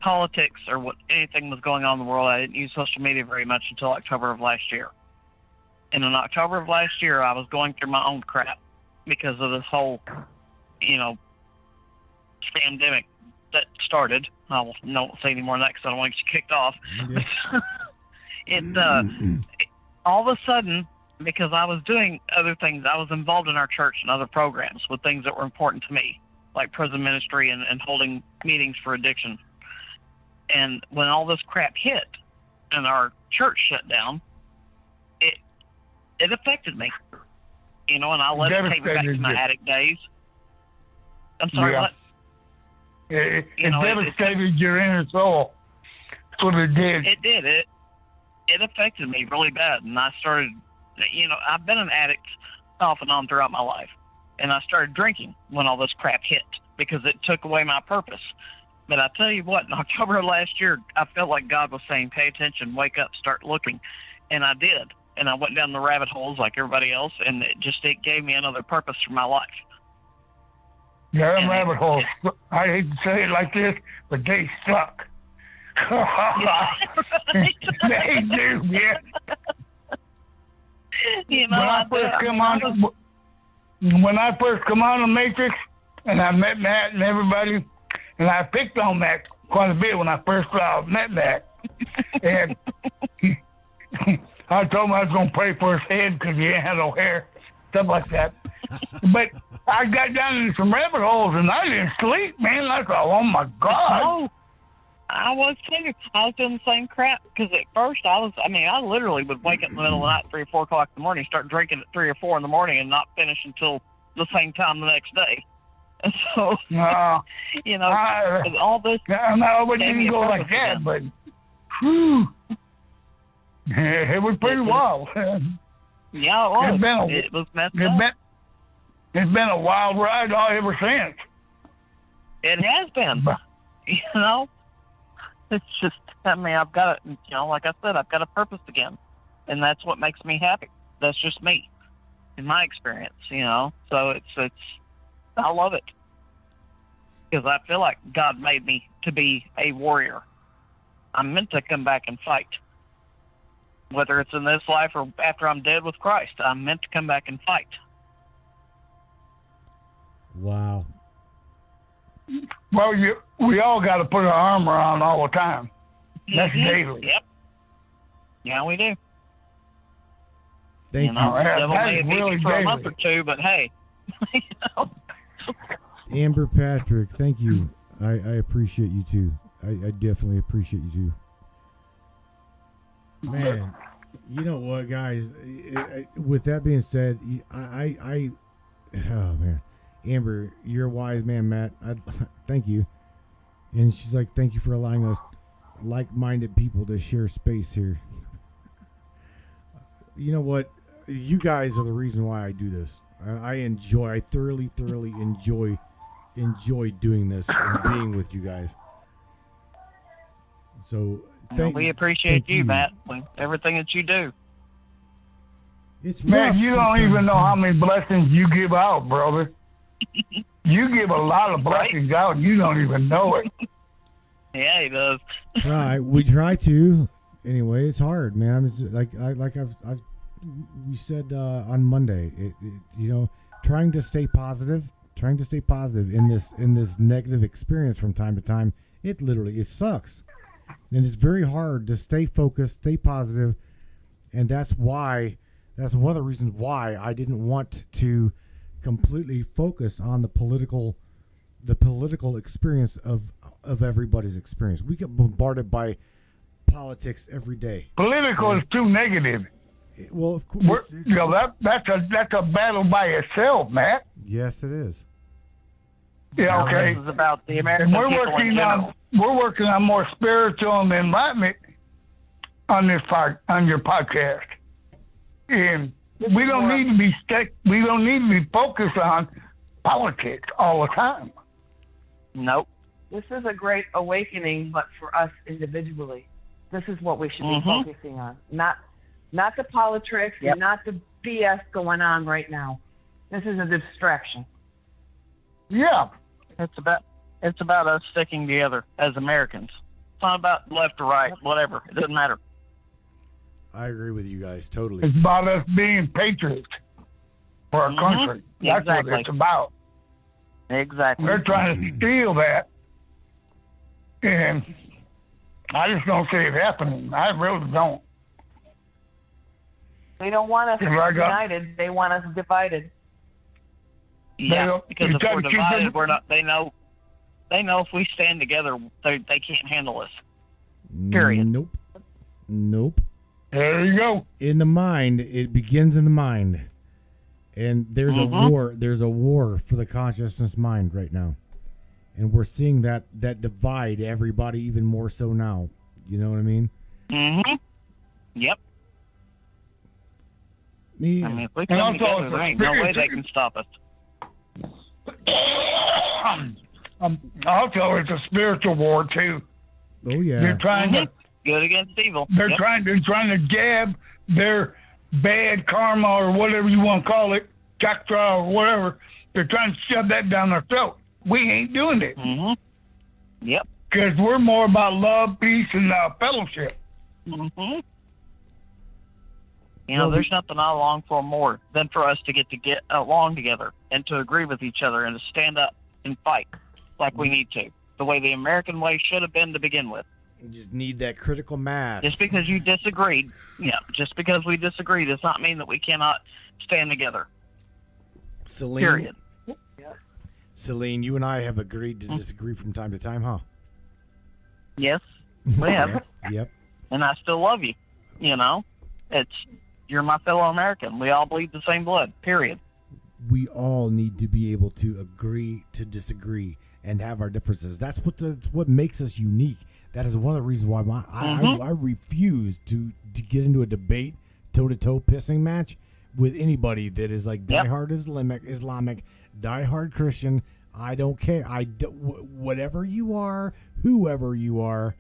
politics or what anything was going on in the world. I didn't use social media very much until October of last year. And in October of last year, I was going through my own crap because of this whole, pandemic that started. I won't say any more than that because I don't want to get you kicked off. Yeah. All of a sudden, because I was doing other things, I was involved in our church and other programs with things that were important to me, like prison ministry and holding meetings for addiction. And when all this crap hit and our church shut down, it affected me. And I let it take me back to my addict days. I'm sorry, what? It devastated your inner soul. That's what it did. It did. It affected me really bad. And I started, I've been an addict off and on throughout my life. And I started drinking when all this crap hit because it took away my purpose. But I tell you what, in October of last year, I felt like God was saying, pay attention, wake up, start looking. And I did. And I went down the rabbit holes like everybody else, and it gave me another purpose for my life. Yeah, them rabbit holes. I hate to say it like this, but they suck. They do, yeah. When I when I first come out of the Matrix, and I met Matt and everybody, and I picked on Matt quite a bit when I first met Matt. And I told him I was going to pray for his head because he ain't had no hair, stuff like that. But I got down into some rabbit holes, and I didn't sleep, man. I thought, oh, my God. Oh, I was too. I was doing the same crap because at first I literally would wake up in the middle of the night, 3 or 4 o'clock in the morning, start drinking at 3 or 4 in the morning, and not finish until the same time the next day. And so, you know, all this. No, it didn't go like that, but whew, it was pretty wild. Yeah, it was. It was messed up. It's been a wild ride ever since. It has been. You know, it's just, I've got it, you know, like I said, I've got a purpose again. And that's what makes me happy. That's just me, in my experience, you know. So it's I love it. Because I feel like God made me to be a warrior. I'm meant to come back and fight. Whether it's in this life or after I'm dead with Christ, I'm meant to come back and fight. Wow. Well, we all got to put our armor on all the time. That's daily. Yep. Yeah, we do. Thank you. The devil may have beat me for a month or two, but hey. You know? Amber Patrick, thank you. I appreciate you too. I definitely appreciate you too. Man, you know what, guys? With that being said, oh man, Amber, you're a wise man, Matt. Thank you. And she's like, thank you for allowing us like-minded people to share space here. You know what? You guys are the reason why I do this. I thoroughly enjoy doing this and being with you guys. So we appreciate you, Matt, with everything that you do. It's man, you don't even know how many blessings you give out, brother. You give a lot of blessings out, and you don't even know it. Yeah, he does. We try to. Anyway, it's hard, man. I'm just, we said on Monday. You know, trying to stay positive in this negative experience from time to time. It sucks, and it's very hard to stay focused, stay positive, and that's one of the reasons why I didn't want to completely focus on the political experience of everybody's experience. We get bombarded by politics every day. Political is too negative. Well, of course, that's a battle by itself, Matt. Yes, it is. Yeah, okay. This is about the American people in general. We're working on more spiritual and enlightenment on your podcast, and we don't need to be We don't need to be focused on politics all the time. Nope. This is a great awakening, but for us individually, this is what we should be focusing on. Not the politics and not the BS going on right now. This is a distraction. Yeah. It's about us sticking together as Americans. It's not about left or right, whatever. It doesn't matter. I agree with you guys totally. It's about us being patriots for our country. That's what it's about. Exactly. They're trying to steal that, and I just don't see it happening. I really don't. They don't want us united. They want us divided. Yeah, because if we're divided, we're not. They know if we stand together, they can't handle us. Period. Nope. There you go. In the mind, it begins in the mind, and there's a war. There's a war for the consciousness mind right now, and we're seeing that divide everybody even more so now. You know what I mean? Yep. Me. I mean, if we come together, there ain't no way they can stop us. Also, it's a spiritual war too. Oh yeah. They're trying to good against evil. They're trying to jab their bad karma or whatever you want to call it, Chakra or whatever. They're trying to shove that down their throat. We ain't doing it. Yep. Because we're more about love, peace, and fellowship. You know, Well, there's nothing I long for more than for us to get along together and to agree with each other and to stand up and fight like we need to, the way the American way should have been to begin with. You just need that critical mass. Just because you disagreed, just because we disagree does not mean that we cannot stand together. Celine, Period. Celine, you and I have agreed to disagree from time to time, huh? Yes, we have. Yep. And I still love you. You know, you're my fellow American. We all bleed the same blood, period. We all need to be able to agree to disagree and have our differences. That's what makes us unique. That is one of the reasons why I refuse to get into a debate, toe-to-toe pissing match with anybody that is like diehard Islamic, diehard Christian. I don't care. Whatever you are, whoever you are,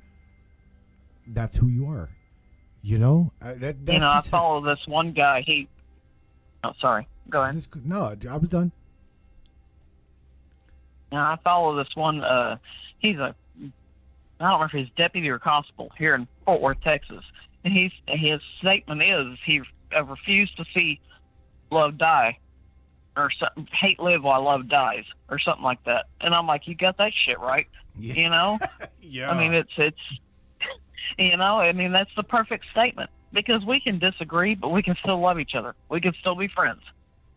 that's who you are. You know? That's I follow this one guy. Sorry. Go ahead. No, I was done. Now, I follow this one. He's I don't know if he's deputy or constable here in Fort Worth, Texas. And his statement is he refused to see love die, or something, hate live while love dies, or something like that. And I'm like, you got that shit right. Yeah. You know? Yeah. I mean, it's that's the perfect statement, because we can disagree, but we can still love each other. We can still be friends.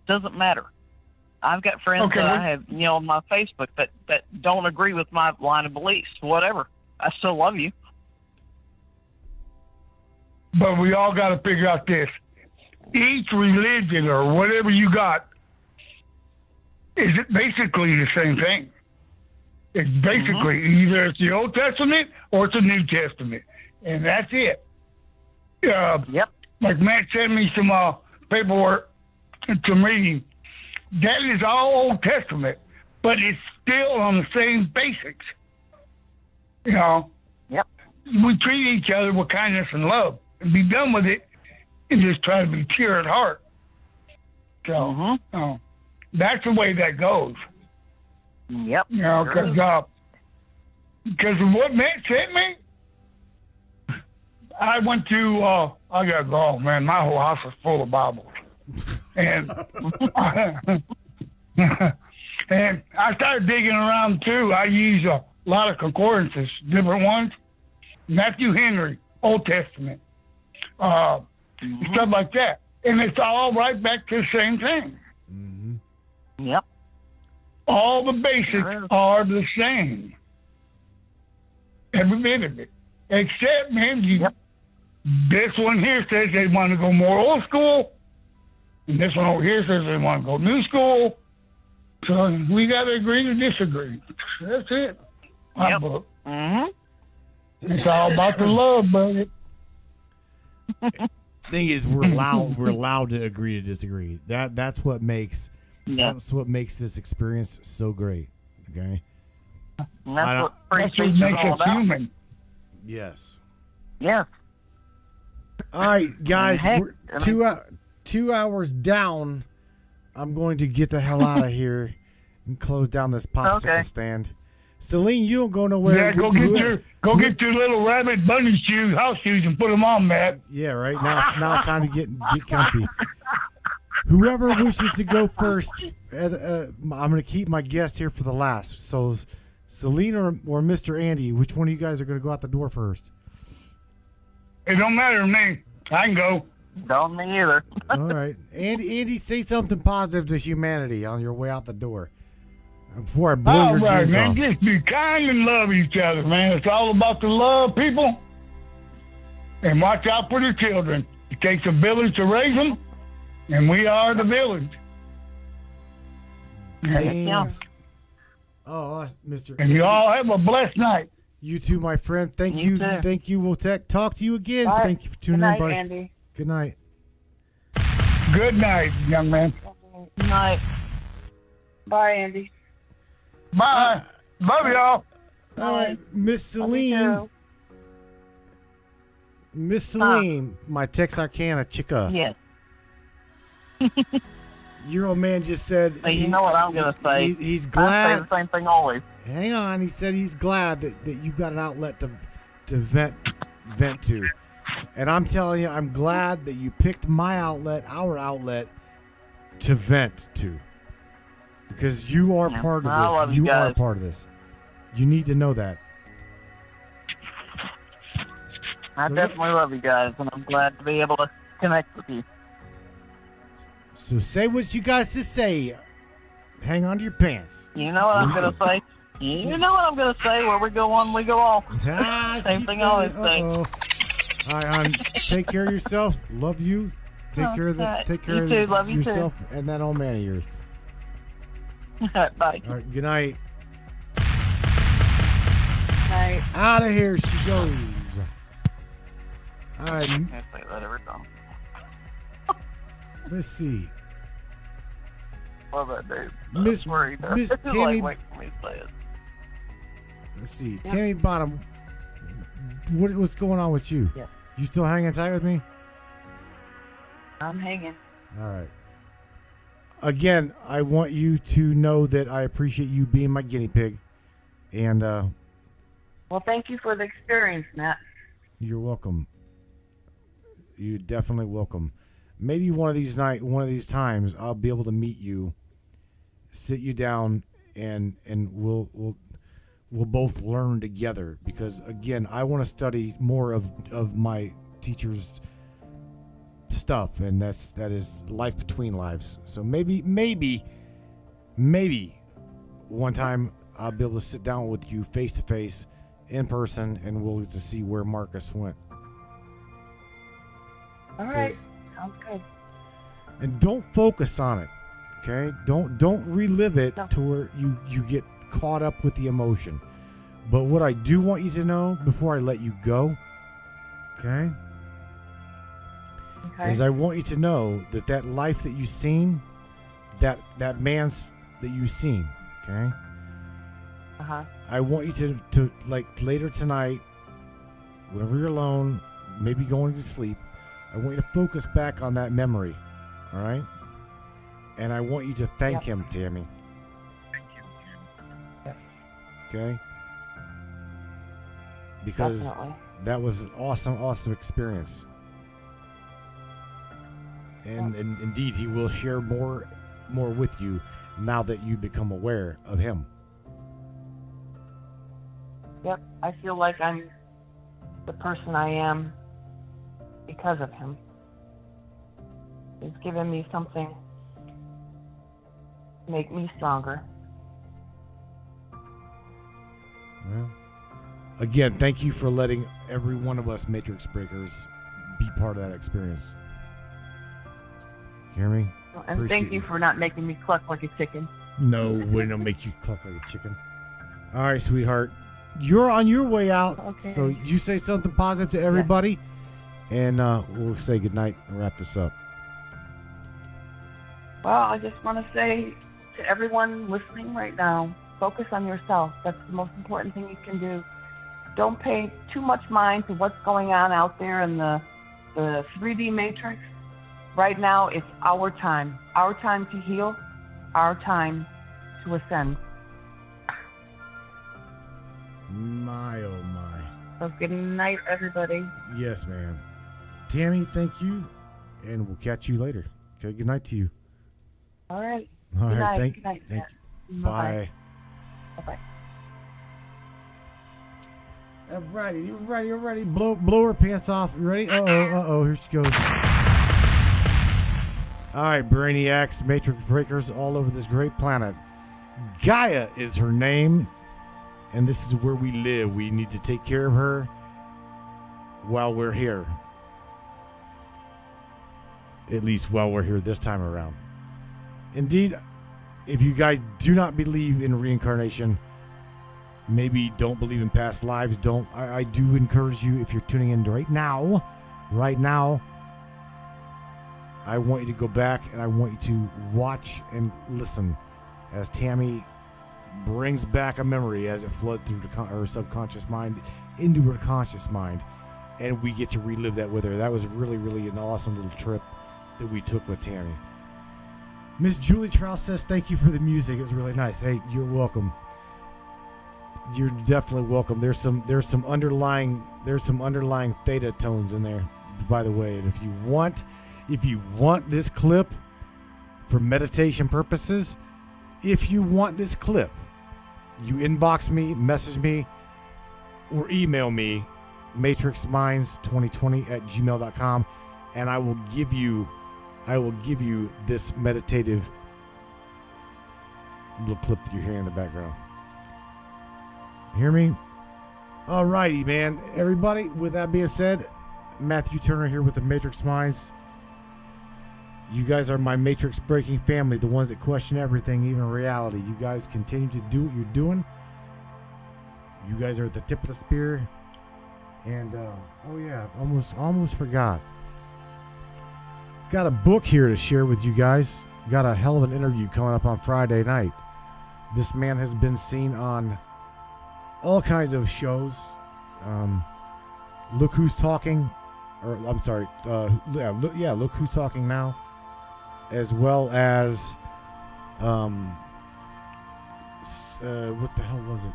Doesn't matter. I've got friends that I have, on my Facebook that don't agree with my line of beliefs. Whatever. I still love you. But we all got to figure out this. Each religion or whatever you got is basically the same thing. It's basically either it's the Old Testament or it's the New Testament. And that's it. Yep. Like Matt sent me some paperwork to reading. That is all Old Testament, but it's still on the same basics. Yep. We treat each other with kindness and love and be done with it and just try to be pure at heart. So, that's the way that goes. Yep. Because of what Matt sent me, I went to, I got to go, man, my whole house is full of Bibles. And and I started digging around too. I use a lot of concordances, different ones. Matthew Henry, Old Testament, stuff like that. And it's all right back to the same thing. Yep. All the basics are the same. Every bit of it. Except, man, this one here says they want to go more old school. And this one over here says they want to go new school. So we got to agree to disagree. That's it. My book. It's all about the love, buddy. Thing is, we're allowed to agree to disagree. That's what makes this experience so great. Okay. And that's what free That's speech what is makes all us about. human. Yes. Yeah. All right, guys. Heck, We're 2 hours down. I'm going to get the hell out of here and close down this popsicle stand. Celine, you don't go nowhere. Yeah, go get your little rabbit bunny shoes, house shoes, and put them on, Matt. Yeah, right. Now it's time to get comfy. Whoever wishes to go first, I'm going to keep my guest here for the last. So, Celine or Mr. Andy, which one of you guys are going to go out the door first? It don't matter to me. I can go. Don't me either. All right. Andy, say something positive to humanity on your way out the door before I blow your jeans man. off. Just be kind and love each other, man. It's all about the love, people. And watch out for the children. It takes a village to raise them, and we are the village. Damn. Oh, Mr. And you all have a blessed night. You too, my friend. Thank you. too. Thank you. We'll talk to you again. Bye. Thank you for tuning Good in, night, buddy. Andy. Good night. Good night, young man. Good night. Bye, Andy. Bye. Love y'all. All right, Miss Love you Celine. too. Miss Celine, my Texarkana chica. Yes. Your old man just said. Hey, you know what I'm going to say? He's I say glad. the same thing always. Hang on. He said he's glad that you've got an outlet to vent to. And I'm telling you, I'm glad that you picked my outlet, our outlet, to vent to. Because you are part of I this. love you You are guys. part of this. You need to know that. I definitely love you guys, and I'm glad to be able to connect with you. So say what you guys to say. Hang on to your pants. You know what I'm going to say? You know what I'm going to say? Where we go on, we go off. Same She thing said I always it. say. Uh-oh. All right, hon. Take care of yourself. Love you. Take care of You too. Love you too. yourself and that old man of yours. Bye. All right, good night. Night. Out of here she goes. All right, I say that every time. let's see. Love that dude. Miss Worried. Miss It's Tammy. like, wait for me to say it. Let's see. Tammy Bottom. What's going on with you? Yeah. You still hanging tight with me? I'm hanging. All right. Again, I want you to know that I appreciate you being my guinea pig. And Well, thank you for the experience, Matt. you're welcome. You're definitely welcome. Maybe one of these times, I'll be able to meet you, sit you down, and we'll both learn together. Because again, I want to study more of my teacher's stuff, and that is life between lives. So maybe one time I'll be able to sit down with you face to face, in person, and we'll get to see where Marcus went. All right. Sounds good. And don't focus on it, okay? Don't relive it No. to where you get caught up with the emotion. But what I do want you to know before I let you go, okay, Okay. is I want you to know that life that you've seen, that man's that you've seen, okay? Uh-huh. I want you to like later tonight, whenever you're alone, maybe going to sleep, I want you to focus back on that memory, all right? And I want you to thank him, Tammy. Yep. Okay? Because Definitely. that was an awesome experience. And indeed, he will share more with you now that you become aware of him. Yep. I feel like I'm the person I am because of him. He's given me something to make me stronger. Well, again, thank you for letting every one of us Matrix Breakers be part of that experience. You hear me? And Appreciate thank you for not making me cluck like a chicken. No, we don't make you cluck like a chicken. All right, sweetheart. You're on your way out. Okay. So you say something positive to everybody, and we'll say goodnight and wrap this up. Well, I just want to say to everyone listening right now, focus on yourself. That's the most important thing you can do. Don't pay too much mind to what's going on out there in the 3D matrix. Right now, it's our time to heal, our time to ascend. My, oh my. So good night, everybody. Yes, ma'am. Tammy, thank you, and we'll catch you later. Okay, good night to you. All right. All Good right, night. thank Good night, you. Matt. Bye. Bye-bye. Alrighty, you ready? Blow her pants off. You ready? Uh-oh, here she goes. Alright, Brainiacs, Matrix Breakers all over this great planet. Gaia is her name, and this is where we live. We need to take care of her while we're here. At least while we're here this time around. Indeed, if you guys do not believe in reincarnation, maybe don't believe in past lives, I do encourage you, if you're tuning in right now, I want you to go back and I want you to watch and listen as Tammy brings back a memory as it floods through her subconscious mind into her conscious mind, and we get to relive that with her. That was really, really an awesome little trip that we took with Tammy. Miss Julie Trout says thank you for the music. It's really nice. Hey, you're welcome. You're definitely welcome. There's some underlying theta tones in there, by the way. And if you want this clip for meditation purposes, if you want this clip, you inbox me, message me, or email me, matrixminds2020@gmail.com, and I will give you this meditative little clip that you're hearing in the background. Hear me? Alrighty, man. Everybody, with that being said, Matthew Turner here with the Matrix Minds. You guys are my matrix breaking family, the ones that question everything, even reality. You guys continue to do what you're doing. You guys are at the tip of the spear. And oh yeah, almost forgot. Got a book here to share with you guys. Got a hell of an interview coming up on Friday night. This man has been seen on all kinds of shows. Look Who's Talking, or I'm sorry, Look Who's Talking Now, as well as what the hell was it?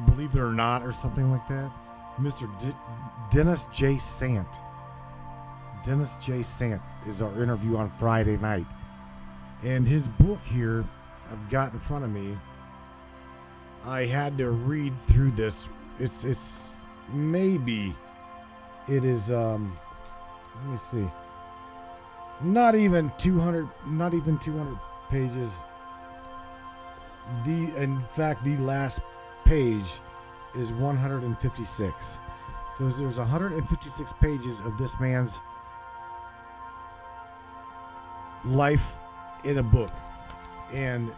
Believe It or Not, or something like that. Mr. Dennis J. Sant. Dennis J. Sant is our interview on Friday night, and his book here I've got in front of me. I had to read through this. It's maybe it is let me see. Not even 200 pages. In fact, the last page is 156. So there's 156 pages of this man's life in a book. And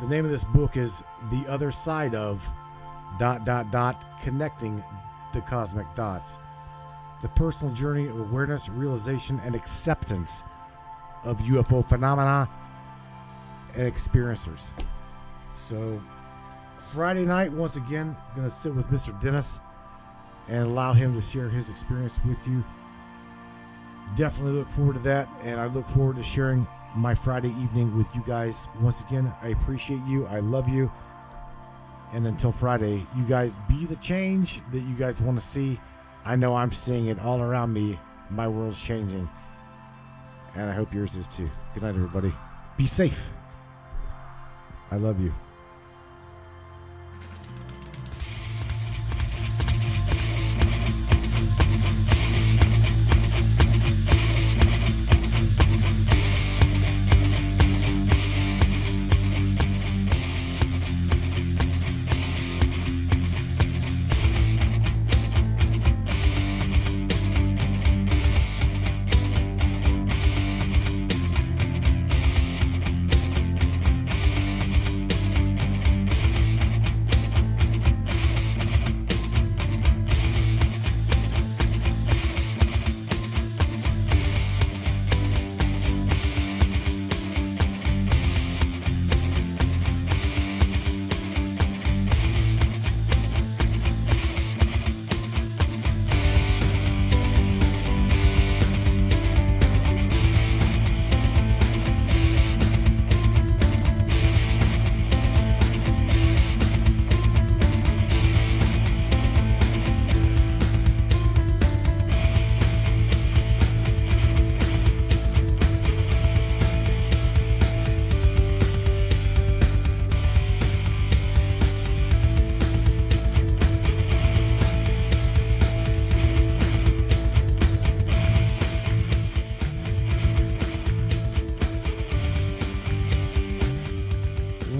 the name of this book is The Other Side of ... Connecting the Cosmic Dots. The personal journey of awareness, realization, and acceptance of UFO phenomena and experiencers. So Friday night, once again, I'm going to sit with Mr. Dennis and allow him to share his experience with you. Definitely look forward to that, and I look forward to sharing my Friday evening with you guys. Once again, I appreciate you. I love you. And until Friday, you guys be the change that you guys want to see. I know I'm seeing it all around me. My world's changing. And I hope yours is too. Good night, everybody. Be safe. I love you.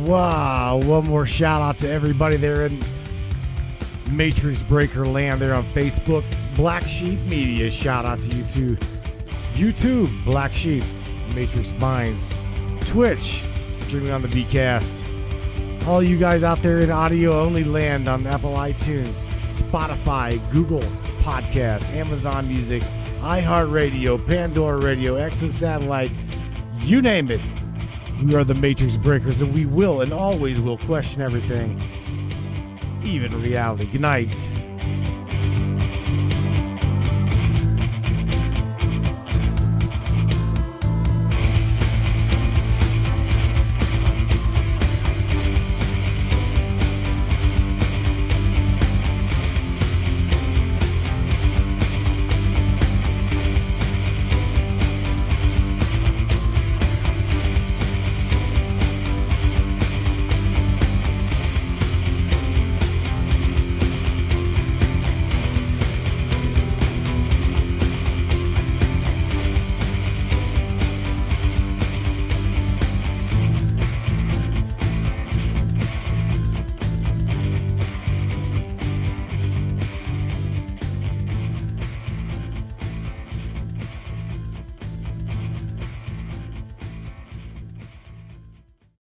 Wow, one more shout out to everybody there in Matrix Breaker land there on Facebook. Black Sheep Media, shout out to you too. YouTube, Black Sheep, Matrix Minds. Twitch, streaming on the Bcast. All you guys out there in audio only land on Apple iTunes, Spotify, Google Podcast, Amazon Music, iHeartRadio, Pandora Radio, XM Satellite, you name it. We are the Matrix Breakers, and we will and always will question everything, even reality. Good night.